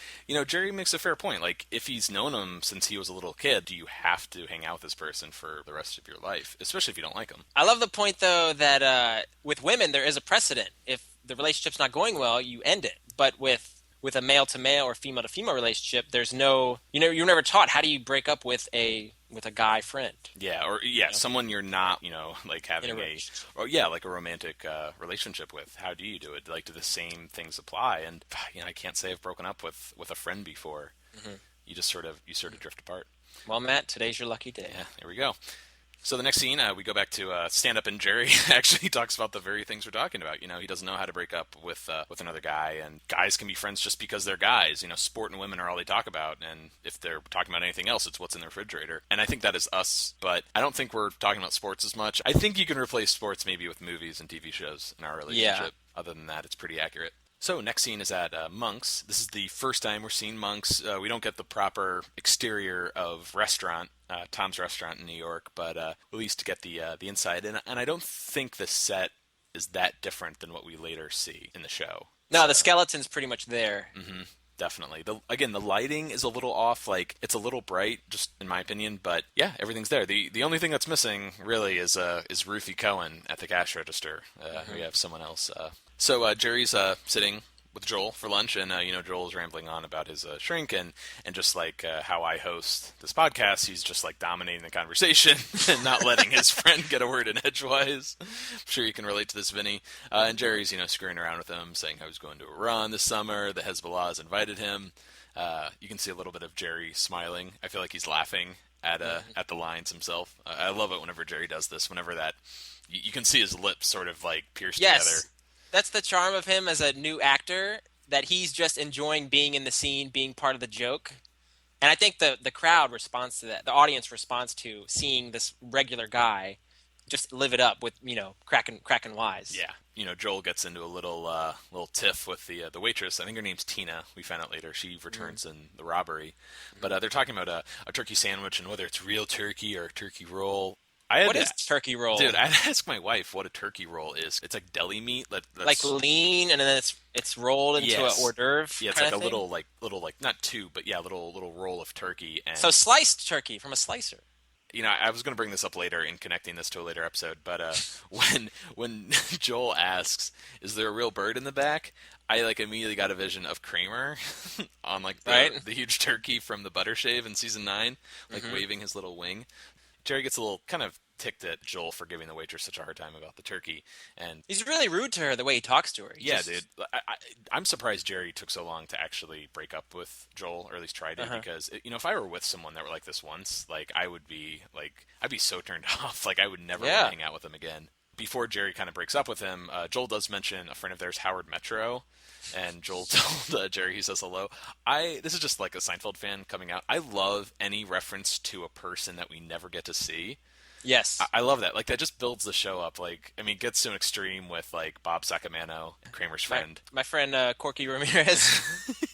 Jerry makes a fair point. Like, if he's known him since he was a little kid, do you have to hang out with this person for the rest of your life, especially if you don't like him? I love the point though that with women there is a precedent. If the relationship's not going well, you end it. But with a male-to-male or female-to-female relationship, there's no, you're never taught how do you break up with a guy friend. Yeah, or someone you're not, having a romantic relationship with. How do you do it? Do the same things apply? And I can't say I've broken up with a friend before. Mm-hmm. You just sort of drift apart. Well, Matt, today's your lucky day. Yeah, here we go. So the next scene, we go back to stand-up, and Jerry actually talks about the very things we're talking about. He doesn't know how to break up with another guy, and guys can be friends just because they're guys. Sport and women are all they talk about, and if they're talking about anything else, it's what's in their refrigerator. And I think that is us, but I don't think we're talking about sports as much. I think you can replace sports maybe with movies and TV shows in our relationship. Yeah. Other than that, it's pretty accurate. So next scene is at Monk's. This is the first time we're seeing Monk's. We don't get the proper exterior of restaurant, Tom's Restaurant in New York, but at least get the inside. And I don't think the set is that different than what we later see in the show. No, the skeleton's pretty much there. Mm-hmm. Definitely. The lighting is a little off. It's a little bright, just in my opinion. But yeah, everything's there. The only thing that's missing really is Ruthie Cohen at the cash register. We have someone else. So Jerry's sitting with Joel for lunch, and Joel's rambling on about his shrink and just how I host this podcast. He's just dominating the conversation and not letting his friend get a word in edgewise. I'm sure you can relate to this, Vinny. And Jerry's screwing around with him, saying how he's going to Iran this summer. The Hezbollah has invited him. You can see a little bit of Jerry smiling. I feel like he's laughing at the lines himself. I love it whenever Jerry does this. Whenever that you can see his lips sort of pierced together. That's the charm of him as a new actor, that he's just enjoying being in the scene, being part of the joke. And I think the crowd responds to that. The audience responds to seeing this regular guy just live it up with, cracking wise. Yeah. Joel gets into a little tiff with the waitress. I think her name's Tina. We find out later. She returns in the robbery. But they're talking about a turkey sandwich and whether it's real turkey or a turkey roll. What is turkey roll? Dude, I'd ask my wife what a turkey roll is. It's deli meat. That's lean, and then it's rolled into an hors d'oeuvre. Yeah, it's a little not tube, but little roll of turkey. And so sliced turkey from a slicer. I was going to bring this up later in connecting this to a later episode, but when Joel asks, "Is there a real bird in the back?" I immediately got a vision of Kramer on the huge turkey from the Butter Shave in season 9, waving his little wing. Jerry gets a little kind of ticked at Joel for giving the waitress such a hard time about the turkey, and he's really rude to her the way he talks to her. Dude, I'm surprised Jerry took so long to actually break up with Joel, or at least try to, because if I were with someone that were like this once, I'd be so turned off, I would never want to hang out with him again. Before Jerry kind of breaks up with him, Joel does mention a friend of theirs, Howard Metro. And Joel told Jerry, he says hello. This is just a Seinfeld fan coming out. I love any reference to a person that we never get to see. Yes. I love that. That just builds the show up. It gets to an extreme with Bob Sacamano, Kramer's friend. My friend Corky Ramirez.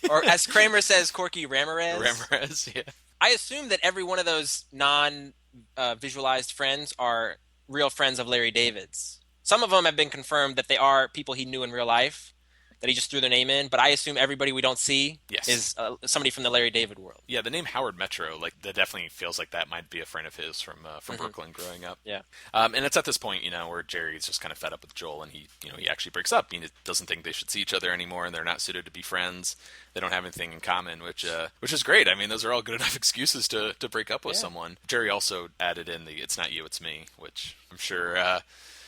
Or as Kramer says, Corky Ramirez. Ramirez, yeah. I assume that every one of those non-visualized friends are real friends of Larry David's. Some of them have been confirmed that they are people he knew in real life, that he just threw their name in, but I assume everybody we don't see is somebody from the Larry David world. Yeah, the name Howard Metro, that definitely feels like that might be a friend of his from Brooklyn growing up. Yeah. And it's at this point, where Jerry's just kind of fed up with Joel, and he actually breaks up. He doesn't think they should see each other anymore, and they're not suited to be friends. They don't have anything in common, which is great. I mean, those are all good enough excuses to break up with someone. Jerry also added in the "it's not you, it's me," which I'm sure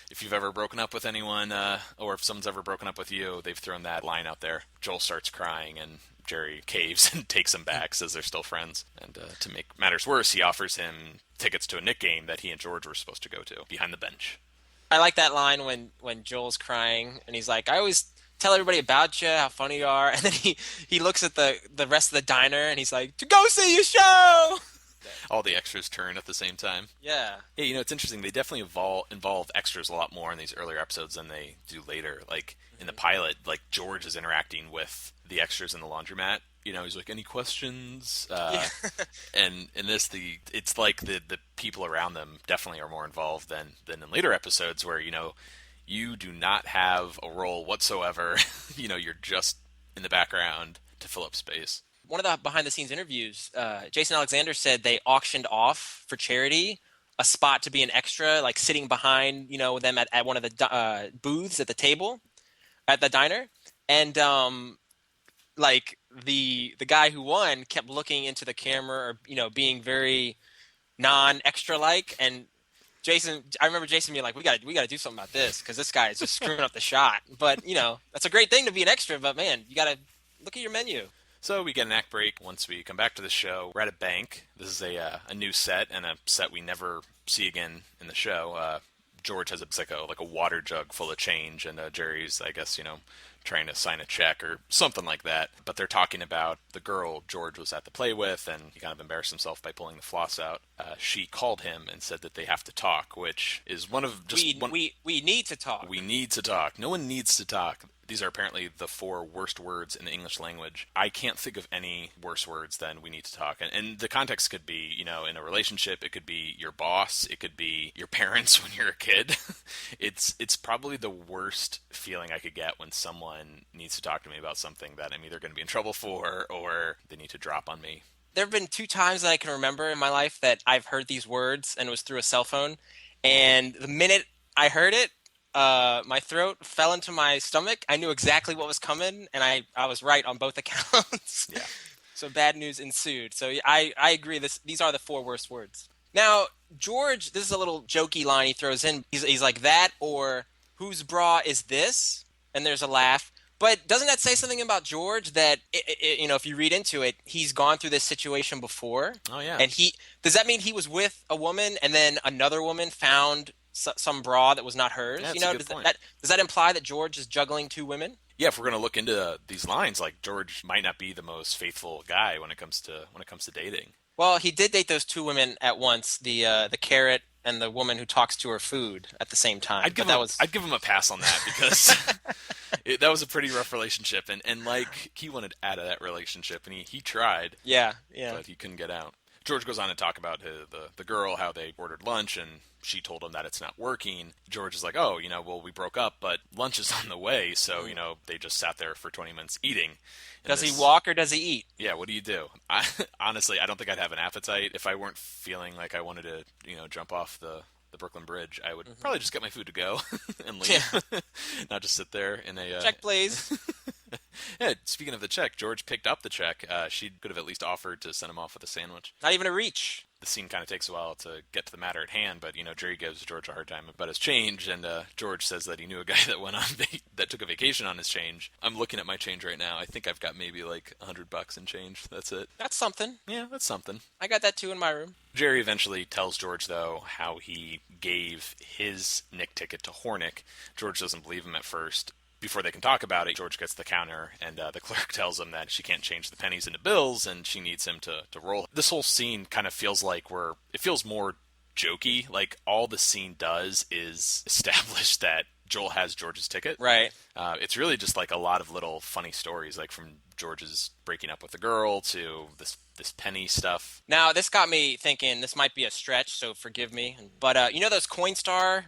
if you've ever broken up with anyone, or if someone's ever broken up with you, they've thrown that line out there. Joel starts crying, and Jerry caves and takes him back, says they're still friends. And to make matters worse, he offers him tickets to a Knick game that he and George were supposed to go to, behind the bench. I like that line when Joel's crying, and he's like, I always tell everybody about you, how funny you are. And then he looks at the rest of the diner and he's like, to go see your show. All the extras turn at the same time. Yeah. Hey, it's interesting. They definitely involve extras a lot more in these earlier episodes than they do later. Like, in the pilot, like, George is interacting with the extras in the laundromat. He's like, any questions? And in this, it's like the people around them definitely are more involved than in later episodes where, you do not have a role whatsoever. You're just in the background to fill up space. One of the behind-the-scenes interviews, Jason Alexander said they auctioned off for charity a spot to be an extra, like sitting behind, them at one of the booths at the table at the diner. And, like, the guy who won kept looking into the camera or, being very non-extra-like. And I remember Jason being like, we got to do something about this because this guy is just screwing up the shot. But, that's a great thing to be an extra. But, man, you got to look at your menu. So we get an act break. Once we come back to the show, we're at a bank. This is a new set, and a set we never see again in the show. George has like a water jug full of change, and Jerry's, I guess, trying to sign a check or something like that. But they're talking about the girl George was at the play with, and he kind of embarrassed himself by pulling the floss out. She called him and said that they have to talk, which is one of just... We need to talk. We need to talk. No one needs to talk. These are apparently the 4 worst words in the English language. I can't think of any worse words than we need to talk. And the context could be, in a relationship, it could be your boss, it could be your parents when you're a kid. It's probably the worst feeling I could get when someone needs to talk to me about something that I'm either going to be in trouble for or they need to drop on me. There have been 2 times that I can remember in my life that I've heard these words, and it was through a cell phone. And the minute I heard it, my throat fell into my stomach. I knew exactly what was coming, and I was right on both accounts. Yeah. So bad news ensued. So I agree. These are the 4 worst words. Now, George, this is a little jokey line he throws in. He's like, that or whose bra is this? And there's a laugh. But doesn't that say something about George that, if you read into it, he's gone through this situation before? Oh, yeah. And does that mean he was with a woman and then another woman found some bra that was not hers? Yeah, that's a good point. Does that imply that George is juggling 2 women? Yeah, if we're going to look into these lines, like George might not be the most faithful guy when it comes to dating. Well, he did date those 2 women at once, the carrot and the woman who talks to her food at the same time. I'd give him a pass on that because that was a pretty rough relationship, and like he wanted out of that relationship, and he tried. Yeah. But he couldn't get out. George goes on to talk about the girl, how they ordered lunch, and she told him that it's not working. George is like, oh, well, we broke up, but lunch is on the way, so, they just sat there for 20 minutes eating. Does he walk or does he eat? Yeah, what do you do? Honestly, I don't think I'd have an appetite. If I weren't feeling like I wanted to, jump off the Brooklyn Bridge, I would probably just get my food to go and leave. Yeah. Not just sit there in a... Check, please. Yeah, speaking of the check, George picked up the check. She could have at least offered to send him off with a sandwich. Not even a reach. The scene kind of takes a while to get to the matter at hand, but, Jerry gives George a hard time about his change, and George says that he knew a guy that went on that took a vacation on his change. I'm looking at my change right now. I think I've got maybe like $100 in change. That's it. That's something. Yeah, that's something. I got that too in my room. Jerry eventually tells George, though, how he gave his Nick ticket to Hornick. George doesn't believe him at first. Before they can talk about it, George gets the counter, and the clerk tells him that she can't change the pennies into bills, and she needs him to roll. This whole scene kind of feels like it feels more jokey. Like, all the scene does is establish that Joel has George's ticket. Right. It's really just like a lot of little funny stories, like from George's breaking up with the girl to this penny stuff. Now, this got me thinking this might be a stretch, so forgive me. But those Coinstar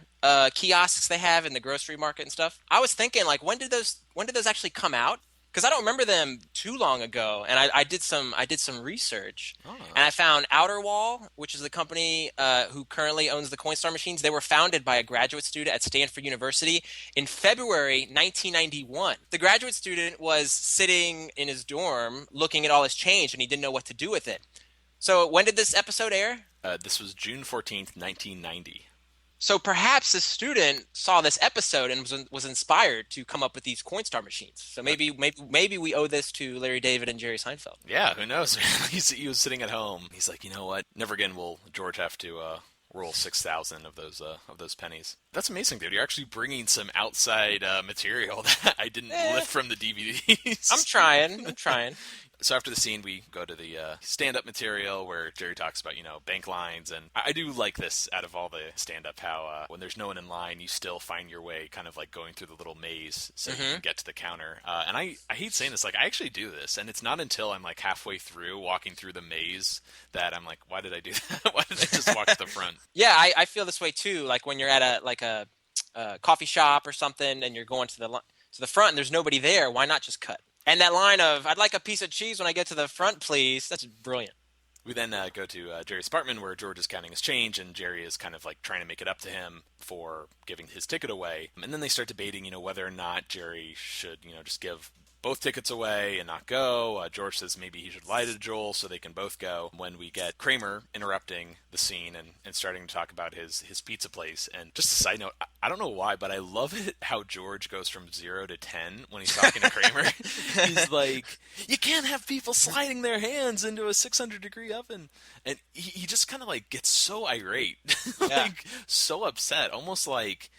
kiosks they have in the grocery market and stuff? I was thinking, like, when did those actually come out? Because I don't remember them too long ago, and I did some research, and I found Outerwall, which is the company who currently owns the Coinstar machines. They were founded by a graduate student at Stanford University in February 1991. The graduate student was sitting in his dorm looking at all his change, and he didn't know what to do with it. So when did this episode air? This was June 14th, 1990. So perhaps the student saw this episode and was inspired to come up with these Coinstar machines. So maybe we owe this to Larry David and Jerry Seinfeld. Yeah, who knows? He was sitting at home. He's like, you know what? Never again will George have to roll 6,000 of those pennies. That's amazing, dude. You're actually bringing some outside material that I didn't lift from the DVDs. I'm trying. So after the scene, we go to the stand-up material where Jerry talks about, bank lines. And I do like this out of all the stand-up, how when there's no one in line, you still find your way kind of like going through the little maze so you can get to the counter. And I hate saying this, like, I actually do this. And it's not until I'm like halfway through walking through the maze that I'm like, why did I do that? Why did I just walk to the front? Yeah, I feel this way too. Like when you're at a coffee shop or something and you're going to the front and there's nobody there, why not just cut? And that line of, I'd like a piece of cheese when I get to the front, please. That's brilliant. We then go to Jerry's apartment where George is counting his change, and Jerry is kind of like trying to make it up to him for giving his ticket away. And then they start debating, whether or not Jerry should, just give both tickets away and not go. George says maybe he should lie to Joel so they can both go. When we get Kramer interrupting the scene and starting to talk about his pizza place. And just a side note, I don't know why, but I love it how George goes from 0 to 10 when he's talking to Kramer. He's like, you can't have people sliding their hands into a 600-degree oven. And he just kind of like gets so irate, so upset, almost like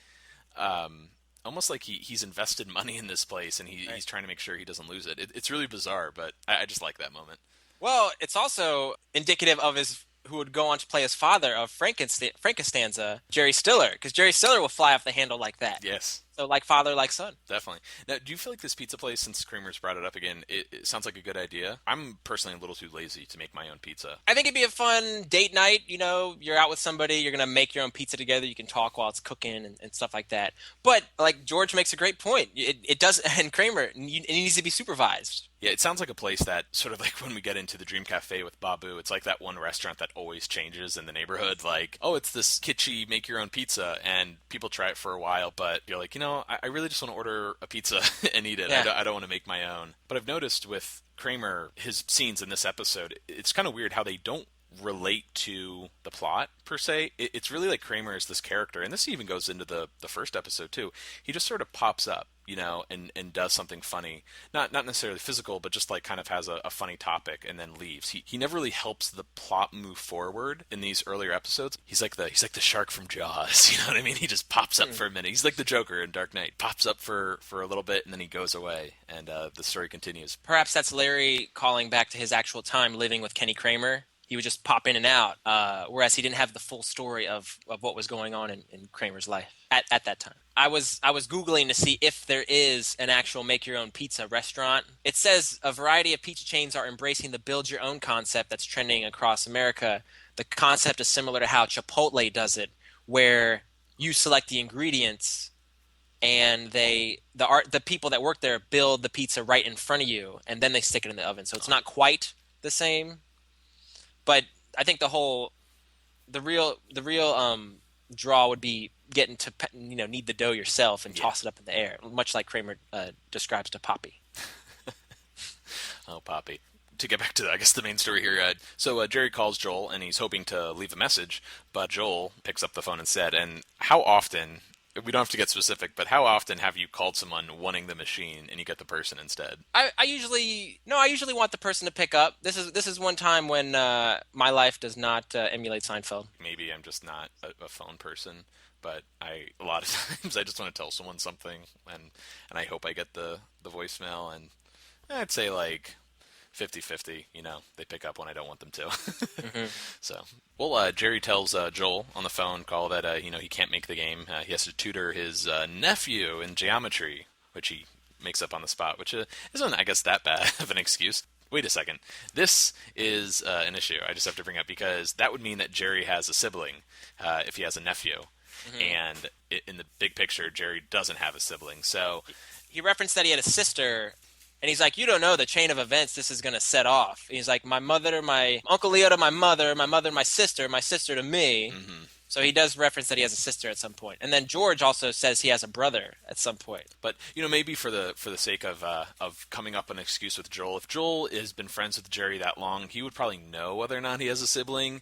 he's invested money in this place and he's trying to make sure he doesn't lose it. It's really bizarre, but I just like that moment. Well, it's also indicative of who would go on to play his father of Frankenstanza, Jerry Stiller, because Jerry Stiller will fly off the handle like that. Yes. So like father, like son. Definitely. Now, do you feel like this pizza place, since Kramer's brought it up again, it sounds like a good idea? I'm personally a little too lazy to make my own pizza. I think it'd be a fun date night. You're out with somebody, you're going to make your own pizza together. You can talk while it's cooking and stuff like that. But like George makes a great point. It does, and Kramer, it needs to be supervised. Yeah, it sounds like a place that sort of like when we get into the Dream Cafe with Babu, it's like that one restaurant that always changes in the neighborhood. Like, oh, it's this kitschy make your own pizza, and people try it for a while, but you're like, I really just want to order a pizza and eat it. Yeah. I don't want to make my own. But I've noticed with Kramer, his scenes in this episode, it's kind of weird how they don't relate to the plot per se. It's really like Kramer is this character, and this even goes into the first episode too. He just sort of pops up, and does something funny, not necessarily physical, but just like kind of has a funny topic and then leaves. He never really helps the plot move forward in these earlier episodes. He's like the shark from Jaws, you know what I mean? He just pops up for a minute. He's like the Joker in Dark Knight, pops up for a little bit and then he goes away, and the story continues. Perhaps that's Larry calling back to his actual time living with Kenny Kramer. He would just pop in and out, whereas he didn't have the full story of what was going on in Kramer's life at that time. I was Googling to see if there is an actual make-your-own pizza restaurant. It says a variety of pizza chains are embracing the build-your-own concept that's trending across America. The concept is similar to how Chipotle does it, where you select the ingredients and the people that work there build the pizza right in front of you, and then they stick it in the oven. So it's not quite the same. But I think the real draw would be getting to knead the dough yourself and toss it up in the air, much like Kramer describes to Poppy. Oh, Poppy. To get back to I guess the main story here. So Jerry calls Joel and he's hoping to leave a message, but Joel picks up the phone instead. And how often? We don't have to get specific, but how often have you called someone wanting the machine and you get the person instead? I usually want the person to pick up. This is one time when my life does not emulate Seinfeld. Maybe I'm just not a phone person, but a lot of times I just want to tell someone something, and I hope I get the voicemail, and I'd say like 50-50, they pick up when I don't want them to. Mm-hmm. So, well, Jerry tells Joel on the phone call that, he can't make the game. He has to tutor his nephew in geometry, which he makes up on the spot, which isn't, I guess, that bad of an excuse. Wait a second. This is an issue I just have to bring up, because that would mean that Jerry has a sibling if he has a nephew. Mm-hmm. And in the big picture, Jerry doesn't have a sibling. So he referenced that he had a sister. And he's like, you don't know the chain of events this is going to set off. He's like, my mother, my Uncle Leo to my mother, my sister to me. Mm-hmm. So he does reference that he has a sister at some point. And then George also says he has a brother at some point. But, maybe for the sake of coming up with an excuse with Joel, if Joel has been friends with Jerry that long, he would probably know whether or not he has a sibling.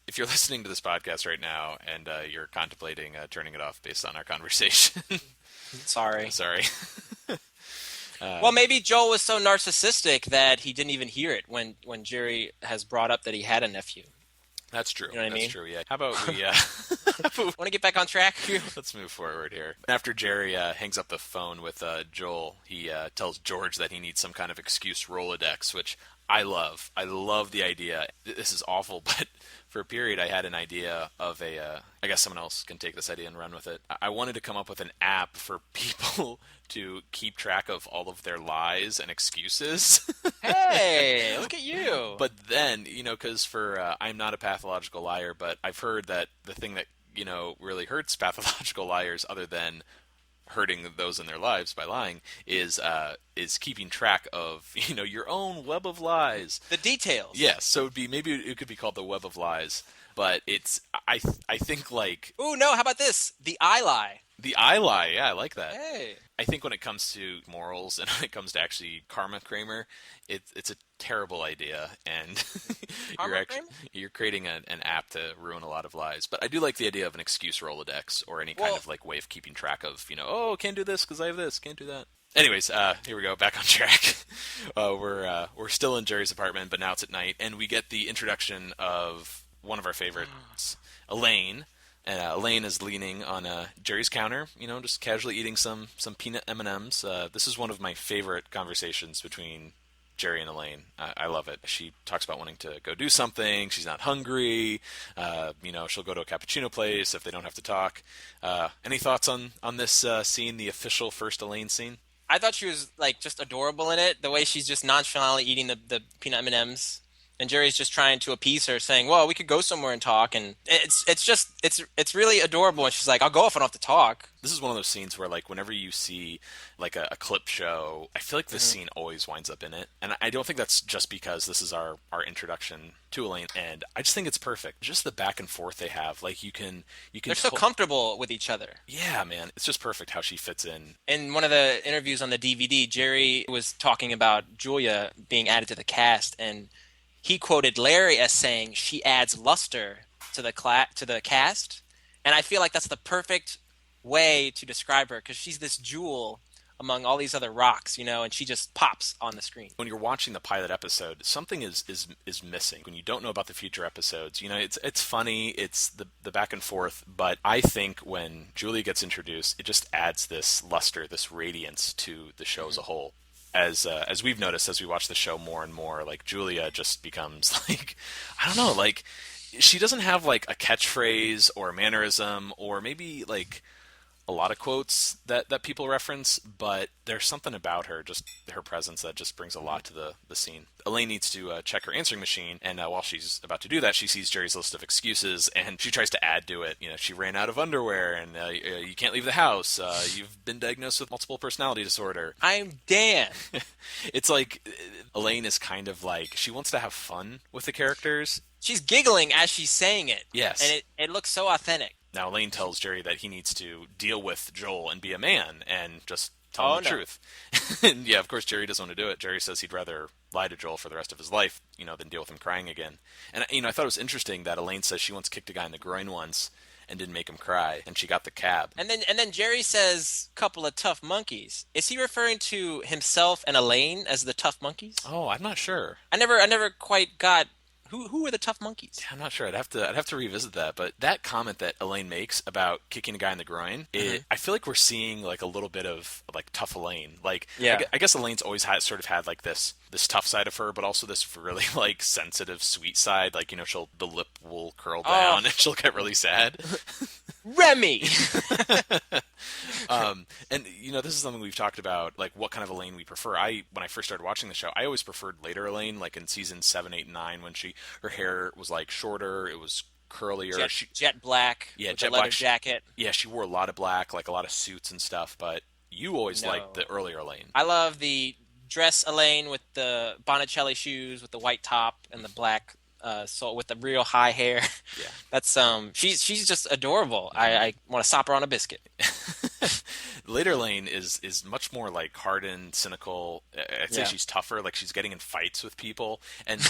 If you're listening to this podcast right now and you're contemplating turning it off based on our conversation. Sorry. Well, Well, maybe Joel was so narcissistic that he didn't even hear it when Jerry has brought up that he had a nephew. That's true. You know what I mean? That's true, yeah. How about we... Want to get back on track? Let's move forward here. After Jerry hangs up the phone with Joel, he tells George that he needs some kind of excuse Rolodex, which I love. I love the idea. This is awful, but for a period I had an idea of I guess someone else can take this idea and run with it. I wanted to come up with an app for people to keep track of all of their lies and excuses. Hey, look at you. But then, because I'm not a pathological liar, but I've heard that the thing that, really hurts pathological liars, other than hurting those in their lives by lying, is keeping track of, your own web of lies. The details. Yes, so maybe it could be called the web of lies, but I think like... Ooh, no, how about this? The I lie. The I lie, yeah, I like that. Hey. I think when it comes to morals and when it comes to actually karma, Kramer, it's a terrible idea, and you're creating an app to ruin a lot of lies. But I do like the idea of an excuse Rolodex or any kind of like way of keeping track of, can't do this because I have this, can't do that. Anyways, here we go, back on track. We're still in Jerry's apartment, but now it's at night, and we get the introduction of one of our favorites, Elaine. And Elaine is leaning on Jerry's counter, just casually eating some peanut M&Ms. This is one of my favorite conversations between Jerry and Elaine. I love it. She talks about wanting to go do something. She's not hungry. She'll go to a cappuccino place if they don't have to talk. Any thoughts on this scene, the official first Elaine scene? I thought she was like just adorable in it. The way she's just nonchalantly eating the peanut M&Ms. And Jerry's just trying to appease her, saying, well, we could go somewhere and talk. And it's really adorable. And she's like, I'll go if I don't have to talk. This is one of those scenes where, like, whenever you see, like, a clip show, I feel like this scene always winds up in it. And I don't think that's just because this is our introduction to Elaine. And I just think it's perfect. Just the back and forth they have. Like, you can They're so comfortable with each other. Yeah, man. It's just perfect how she fits in. In one of the interviews on the DVD, Jerry was talking about Julia being added to the cast, and he quoted Larry as saying she adds luster to the cast, and I feel like that's the perfect way to describe her, because she's this jewel among all these other rocks, and she just pops on the screen. When you're watching the pilot episode, something is missing. When you don't know about the future episodes, it's funny, it's the back and forth, but I think when Julia gets introduced, it just adds this luster, this radiance to the show as a whole. As we've noticed as we watch the show more and more, like, Julia just becomes like, I don't know, like, she doesn't have like a catchphrase or a mannerism or maybe like a lot of quotes that people reference, but there's something about her, just her presence, that just brings a lot to the scene. Elaine needs to check her answering machine, and while she's about to do that, she sees Jerry's list of excuses, and she tries to add to it. She ran out of underwear, and you can't leave the house. You've been diagnosed with multiple personality disorder. I'm Dan. It's like Elaine is kind of like, she wants to have fun with the characters. She's giggling as she's saying it. Yes. And it looks so authentic. Now, Elaine tells Jerry that he needs to deal with Joel and be a man and just tell him the truth. And yeah, of course, Jerry doesn't want to do it. Jerry says he'd rather lie to Joel for the rest of his life, than deal with him crying again. And, I thought it was interesting that Elaine says she once kicked a guy in the groin once and didn't make him cry, and she got the cab. And then Jerry says, couple of tough monkeys. Is he referring to himself and Elaine as the tough monkeys? Oh, I'm not sure. I never quite got... Who are the tough monkeys? Yeah, I'm not sure. I'd have to revisit that. But that comment that Elaine makes about kicking a guy in the groin, I feel like we're seeing like a little bit of like tough Elaine. Like, yeah. I guess Elaine's always had like this tough side of her, but also this really like sensitive, sweet side. Like, the lip will curl down and she'll get really sad. Remy. And this is something we've talked about, like what kind of Elaine we prefer. When I first started watching the show, I always preferred later Elaine, like in season 7, 8, and 9, when her hair was like shorter, it was curlier, jet black, yeah, with jet a leather black jacket. Yeah, she wore a lot of black, like a lot of suits and stuff. But you always liked the earlier Elaine. I love the dress Elaine with the Bonicelli shoes, with the white top and the black. With the real high hair. Yeah. That's she's just adorable. I want to sop her on a biscuit. Later Elaine is much more like hardened, cynical. I'd say she's tougher, like she's getting in fights with people. And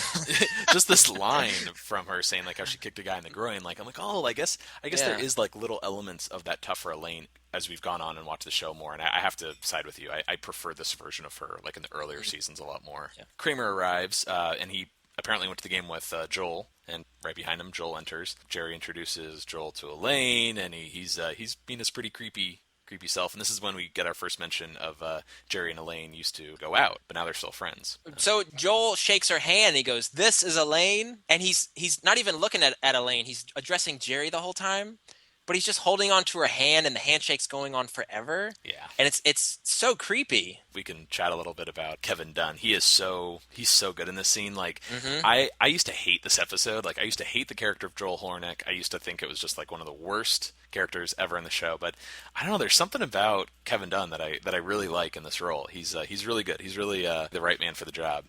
just this line from her saying like how she kicked a guy in the groin, like I'm like, oh, I guess there is like little elements of that tougher Elaine as we've gone on and watched the show more. And I have to side with you. I prefer this version of her, like in the earlier seasons, a lot more. Yeah. Kramer arrives, and he apparently went to the game with Joel, and right behind him, Joel enters. Jerry introduces Joel to Elaine, and he's being his pretty creepy self. And this is when we get our first mention of Jerry and Elaine used to go out, but now they're still friends. So Joel shakes her hand, and he goes, "This is Elaine," and he's not even looking at Elaine. He's addressing Jerry the whole time. But he's just holding on to her hand, and the handshake's going on forever. Yeah. And it's so creepy. We can chat a little bit about Kevin Dunn. He's so good in this scene. Like, I used to hate this episode. Like, I used to hate the character of Joel Hornick. I used to think it was just like one of the worst characters ever in the show. But I don't know. There's something about Kevin Dunn that I really like in this role. He's really good. He's really the right man for the job.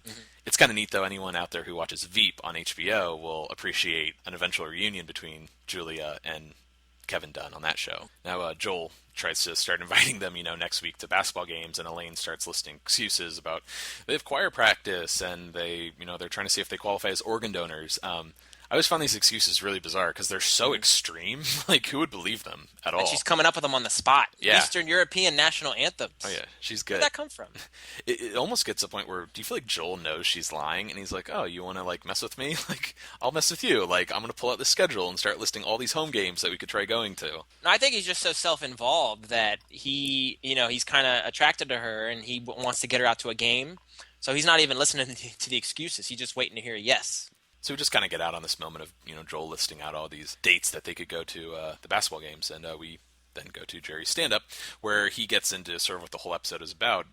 It's kind of neat, though. Anyone out there who watches Veep on HBO will appreciate an eventual reunion between Julia and Kevin Dunn on that show. Now, Joel tries to start inviting them, next week to basketball games, and Elaine starts listing excuses about they have choir practice, and they're trying to see if they qualify as organ donors. I always found these excuses really bizarre because they're so extreme. Like, who would believe them at all? And she's coming up with them on the spot. Yeah. Eastern European national anthems. Oh, yeah. She's good. Where'd that come from? It almost gets to the point where, do you feel like Joel knows she's lying? And he's like, oh, you want to, like, mess with me? Like, I'll mess with you. Like, I'm going to pull out the schedule and start listing all these home games that we could try going to. No, I think he's just so self-involved that he's kind of attracted to her, and he wants to get her out to a game. So he's not even listening to the excuses. He's just waiting to hear a yes. So we just kind of get out on this moment of, Joel listing out all these dates that they could go to the basketball games, and we then go to Jerry's stand-up, where he gets into sort of what the whole episode is about.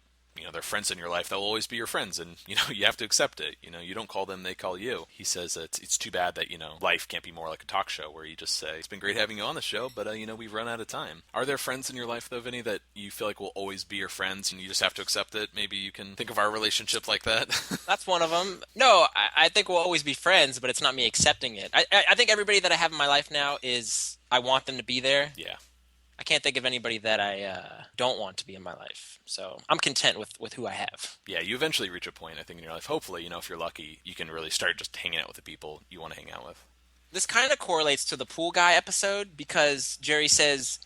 They're friends in your life. They'll always be your friends, and, you have to accept it. You don't call them, they call you. He says it's too bad that, life can't be more like a talk show where you just say, it's been great having you on the show, but, we've run out of time. Are there friends in your life, though, Vinny, that you feel like will always be your friends, and you just have to accept it? Maybe you can think of our relationship like that? That's one of them. No, I think we'll always be friends, but it's not me accepting it. I think everybody that I have in my life now I want them to be there. Yeah. I can't think of anybody that I don't want to be in my life. So I'm content with who I have. Yeah, you eventually reach a point, I think, in your life. Hopefully, if you're lucky, you can really start just hanging out with the people you want to hang out with. This kind of correlates to the pool guy episode because Jerry says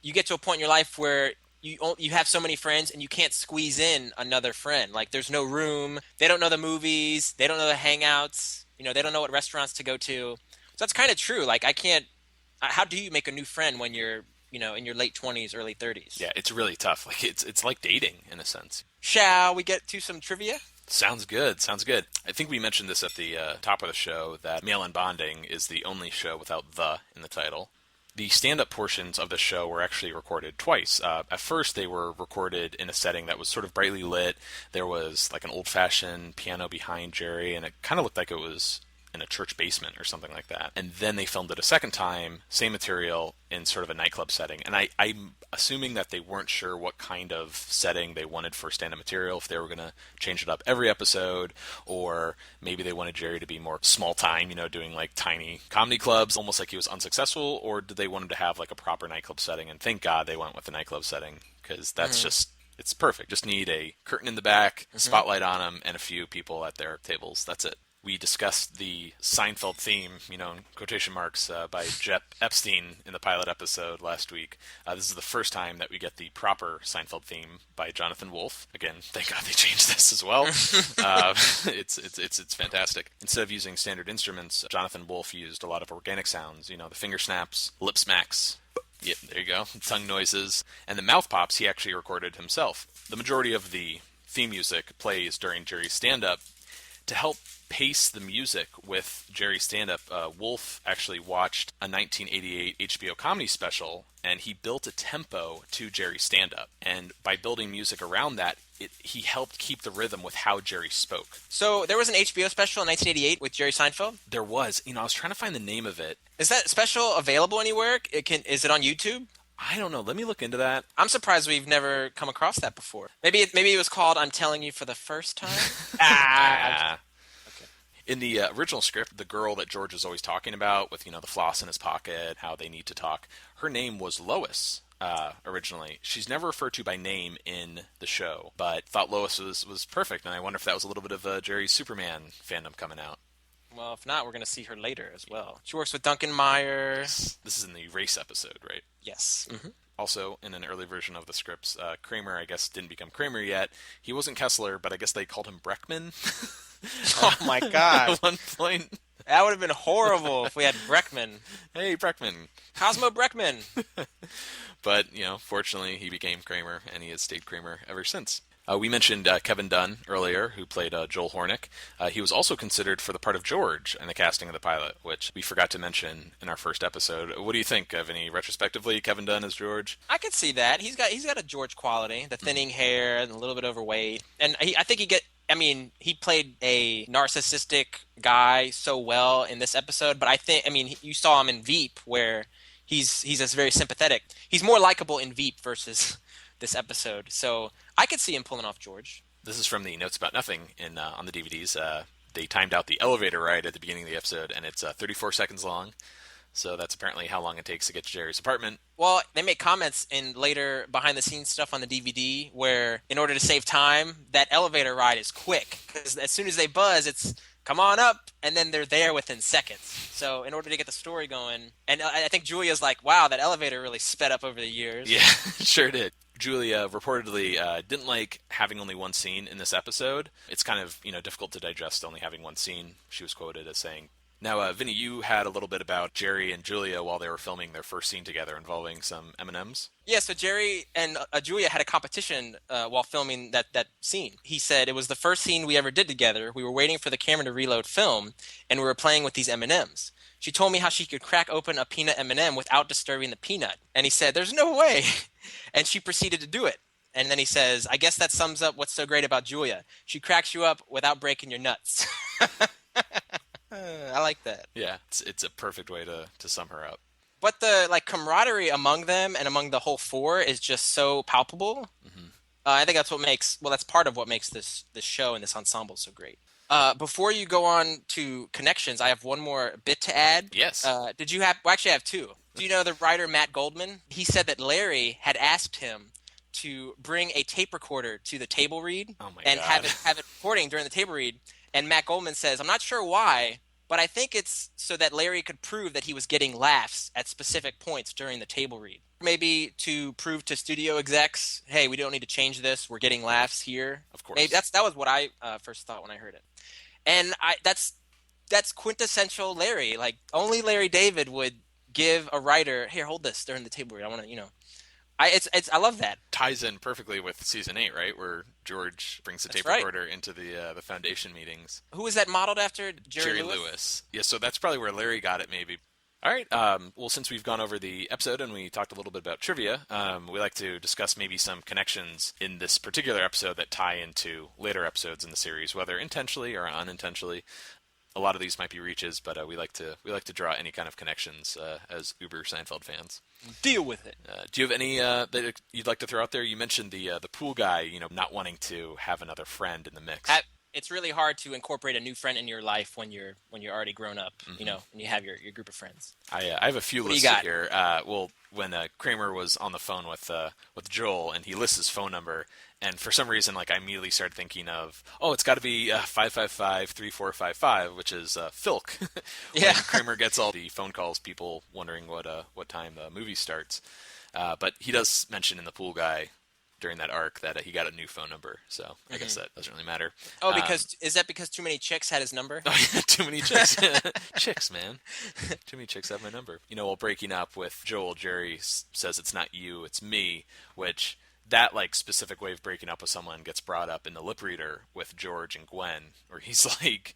you get to a point in your life where you have so many friends and you can't squeeze in another friend. Like, there's no room. They don't know the movies. They don't know the hangouts. They don't know what restaurants to go to. So that's kind of true. Like, I can't – how do you make a new friend when you're – in your late 20s, early 30s. Yeah, it's really tough. Like, it's like dating, in a sense. Shall we get to some trivia? Sounds good. I think we mentioned this at the top of the show, that Male Unbonding is the only show without "the" in the title. The stand-up portions of the show were actually recorded twice. At first, they were recorded in a setting that was sort of brightly lit. There was, like, an old-fashioned piano behind Jerry, and it kind of looked like it was in a church basement or something like that. And then they filmed it a second time, same material, in sort of a nightclub setting. And I'm assuming that they weren't sure what kind of setting they wanted for stand-up material, if they were going to change it up every episode, or maybe they wanted Jerry to be more small-time, doing like tiny comedy clubs, almost like he was unsuccessful, or did they want him to have like a proper nightclub setting? And thank God they went with the nightclub setting, because that's just... It's perfect. Just need a curtain in the back, spotlight on them, and a few people at their tables. That's it. We discussed the Seinfeld theme, in quotation marks, by Jeff Epstein in the pilot episode last week. This is the first time that we get the proper Seinfeld theme by Jonathan Wolfe. Again, thank God they changed this as well. It's fantastic. Instead of using standard instruments, Jonathan Wolfe used a lot of organic sounds. The finger snaps, lip smacks. Yep, there you go. Tongue noises. And the mouth pops he actually recorded himself. The majority of the theme music plays during Jerry's stand-up. To help pace the music with Jerry's stand-up, Wolf actually watched a 1988 HBO comedy special, and he built a tempo to Jerry's stand-up. And by building music around that, he helped keep the rhythm with how Jerry spoke. So there was an HBO special in 1988 with Jerry Seinfeld? There was. I was trying to find the name of it. Is that special available anywhere? Is it on YouTube? I don't know. Let me look into that. I'm surprised we've never come across that before. Maybe it was called I'm Telling You for the First Time? Okay. In the original script, the girl that George is always talking about with, the floss in his pocket, how they need to talk, her name was Lois originally. She's never referred to by name in the show, but thought Lois was perfect, and I wonder if that was a little bit of Jerry's Superman fandom coming out. Well, if not, we're going to see her later as well. She works with Duncan Meyer. This is in the race episode, right? Yes. Mm-hmm. Also, in an early version of the scripts, Kramer, I guess, didn't become Kramer yet. He wasn't Kessler, but I guess they called him Breckman. Oh my god. At one point. That would have been horrible if we had Breckman. Hey, Breckman. Cosmo Breckman. But, fortunately he became Kramer, and he has stayed Kramer ever since. We mentioned Kevin Dunn earlier, who played Joel Hornick. He was also considered for the part of George in the casting of the pilot, which we forgot to mention in our first episode. What do you think, Vinny, retrospectively, Kevin Dunn as George? I could see that. He's got a George quality, the thinning hair and a little bit overweight. And I think he played a narcissistic guy so well in this episode, but you saw him in Veep, where he's just very sympathetic. He's more likable in Veep versus this episode. So I could see him pulling off George. This is from the Notes About Nothing on the DVDs. They timed out the elevator ride at the beginning of the episode, and it's 34 seconds long. So that's apparently how long it takes to get to Jerry's apartment. Well, they make comments in later behind-the-scenes stuff on the DVD where, in order to save time, that elevator ride is quick. Because as soon as they buzz, it's, come on up, and then they're there within seconds. So in order to get the story going, and I think Julia's like, wow, that elevator really sped up over the years. Yeah, sure did. Julia reportedly didn't like having only one scene in this episode. It's kind of, difficult to digest only having one scene. She was quoted as saying, now, Vinny, you had a little bit about Jerry and Julia while they were filming their first scene together involving some M&Ms. Yeah, so Jerry and Julia had a competition while filming that scene. He said it was the first scene we ever did together. We were waiting for the camera to reload film, and we were playing with these M&Ms. She told me how she could crack open a peanut M&M without disturbing the peanut. And he said, there's no way. And she proceeded to do it. And then he says, I guess that sums up what's so great about Julia. She cracks you up without breaking your nuts. I like that. Yeah, it's a perfect way to sum her up. But the camaraderie among them and among the whole four is just so palpable. Mm-hmm. I think that's part of what makes this show and this ensemble so great. Before you go on to connections, I have one more bit to add. Yes. Actually I have two. Do you know the writer Matt Goldman? He said that Larry had asked him to bring a tape recorder to the table read and have it recording during the table read. And Matt Goldman says, I'm not sure why, but I think it's so that Larry could prove that he was getting laughs at specific points during the table read. Maybe to prove to studio execs, hey, we don't need to change this. We're getting laughs here. Of course. Maybe that was what I first thought when I heard it. And that's quintessential Larry. Like, only Larry David would give a writer, here, hold this during the table read. I want to, I love that. Ties in perfectly with season 8, right? Where George brings the tape recorder into the foundation meetings. Who is that modeled after? Jerry Lewis. Yeah, so that's probably where Larry got it, maybe. All right. Well, since we've gone over the episode and we talked a little bit about trivia, we like to discuss maybe some connections in this particular episode that tie into later episodes in the series, whether intentionally or unintentionally. A lot of these might be reaches, but we like to draw any kind of connections as uber Seinfeld fans. Deal with it. Do you have any that you'd like to throw out there? You mentioned the pool guy, not wanting to have another friend in the mix. It's really hard to incorporate a new friend in your life when you're already grown up, mm-hmm. And you have your group of friends. I have a few listed here. When Kramer was on the phone with Joel and he lists his phone number, and for some reason, I immediately started thinking of, it's got to be 555-3455, which is Filk. Yeah. Kramer gets all the phone calls, people wondering what time the movie starts. But he does mention in the pool guy during that arc that he got a new phone number, so I guess that doesn't really matter. Oh, is that because too many chicks had his number? Oh, yeah, too many chicks. Chicks, man. Too many chicks have my number. While breaking up with Joel, Jerry says it's not you, it's me, which that specific way of breaking up with someone gets brought up in the lip reader with George and Gwen, where he's like,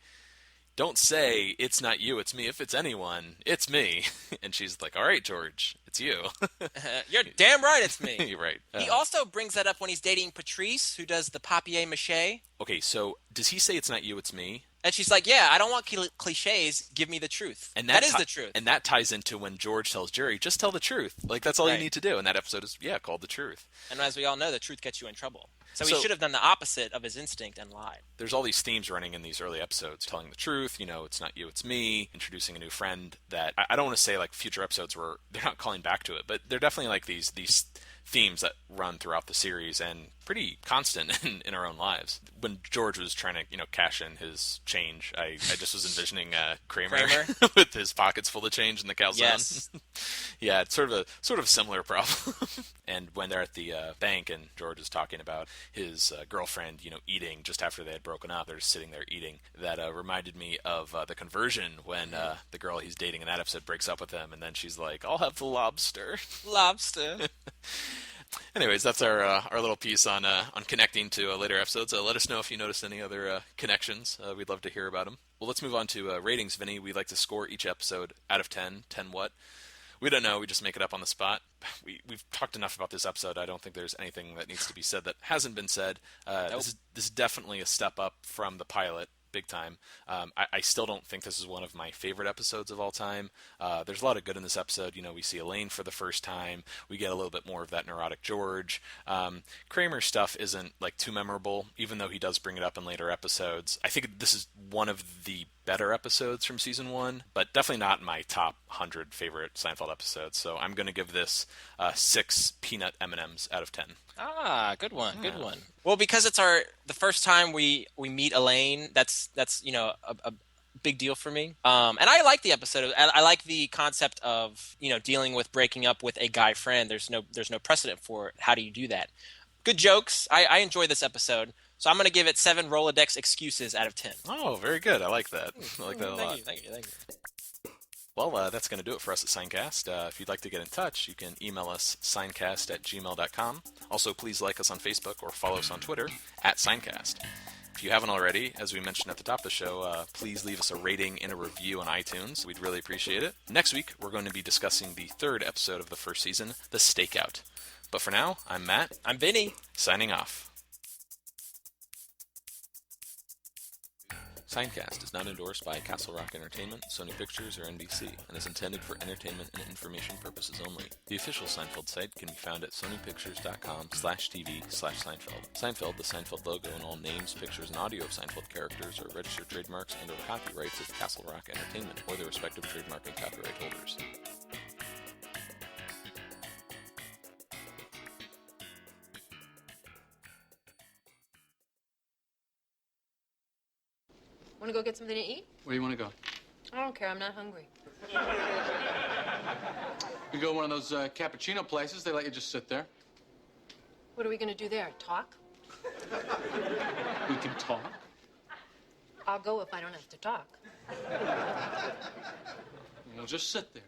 don't say it's not you, it's me. If it's anyone, it's me. And she's like, all right, George, it's you. You're damn right it's me. You're right. He also brings that up when he's dating Patrice, who does the papier-mâché. Okay, so does he say it's not you, it's me? And she's like, yeah, I don't want cliches. Give me the truth. And that is the truth. And that ties into when George tells Jerry, just tell the truth. That's all you need to do. And that episode is, called The Truth. And as we all know, the truth gets you in trouble. So he should have done the opposite of his instinct and lied. There's all these themes running in these early episodes, telling the truth, it's not you, it's me, introducing a new friend that I don't want to say future episodes where they're not calling back to it, but they're definitely these themes that run throughout the series and pretty constant in our own lives. When George was trying to, cash in his change, I just was envisioning Kramer? With his pockets full of change in the calzone. Yes. Yeah, it's sort of a similar problem. And when they're at the bank and George is talking about his girlfriend, eating just after they had broken up, they're just sitting there eating. That reminded me of The Conversion, when the girl he's dating in that episode breaks up with him, and then she's like, "I'll have the lobster." Lobster. Anyways, that's our little piece on connecting to later episodes. Let us know if you noticed any other connections. We'd love to hear about them. Well, let's move on to ratings, Vinny. We like to score each episode out of 10. 10 what? We don't know. We just make it up on the spot. We've talked enough about this episode. I don't think there's anything that needs to be said that hasn't been said. Nope. This is definitely a step up from the pilot. Big time. I still don't think this is one of my favorite episodes of all time. There's a lot of good in this episode. We see Elaine for the first time. We get a little bit more of that neurotic George. Kramer's stuff isn't too memorable, even though he does bring it up in later episodes. I think this is one of the better episodes from season 1, but definitely not my top 100 favorite Seinfeld episodes. So I'm going to give this 6 peanut M&Ms out of 10. Ah, good one, good one. Well, because it's the first time we meet Elaine, that's a big deal for me. And I like the episode. I like the concept of dealing with breaking up with a guy friend. There's no precedent for it. How do you do that? Good jokes. I enjoy this episode. So I'm going to give it 7 Rolodex excuses out of 10. Oh, very good. I like that. I like that a lot. Thank you. Well, that's going to do it for us at Seincast. If you'd like to get in touch, you can email us seincast@gmail.com. Also, please like us on Facebook or follow us on Twitter @Seincast. If you haven't already, as we mentioned at the top of the show, please leave us a rating and a review on iTunes. We'd really appreciate it. Next week, we're going to be discussing the 3rd episode of the first season, The Stakeout. But for now, I'm Matt. I'm Vinny. Signing off. Seincast is not endorsed by Castle Rock Entertainment, Sony Pictures, or NBC, and is intended for entertainment and information purposes only. The official Seinfeld site can be found at sonypictures.com/TV/Seinfeld. Seinfeld, the Seinfeld logo, and all names, pictures, and audio of Seinfeld characters are registered trademarks and/or copyrights of Castle Rock Entertainment or their respective trademark and copyright holders. Want to go get something to eat? Where do you want to go? I don't care. I'm not hungry. We go to one of those cappuccino places. They let you just sit there. What are we going to do there? Talk? We can talk. I'll go if I don't have to talk. We'll just sit there.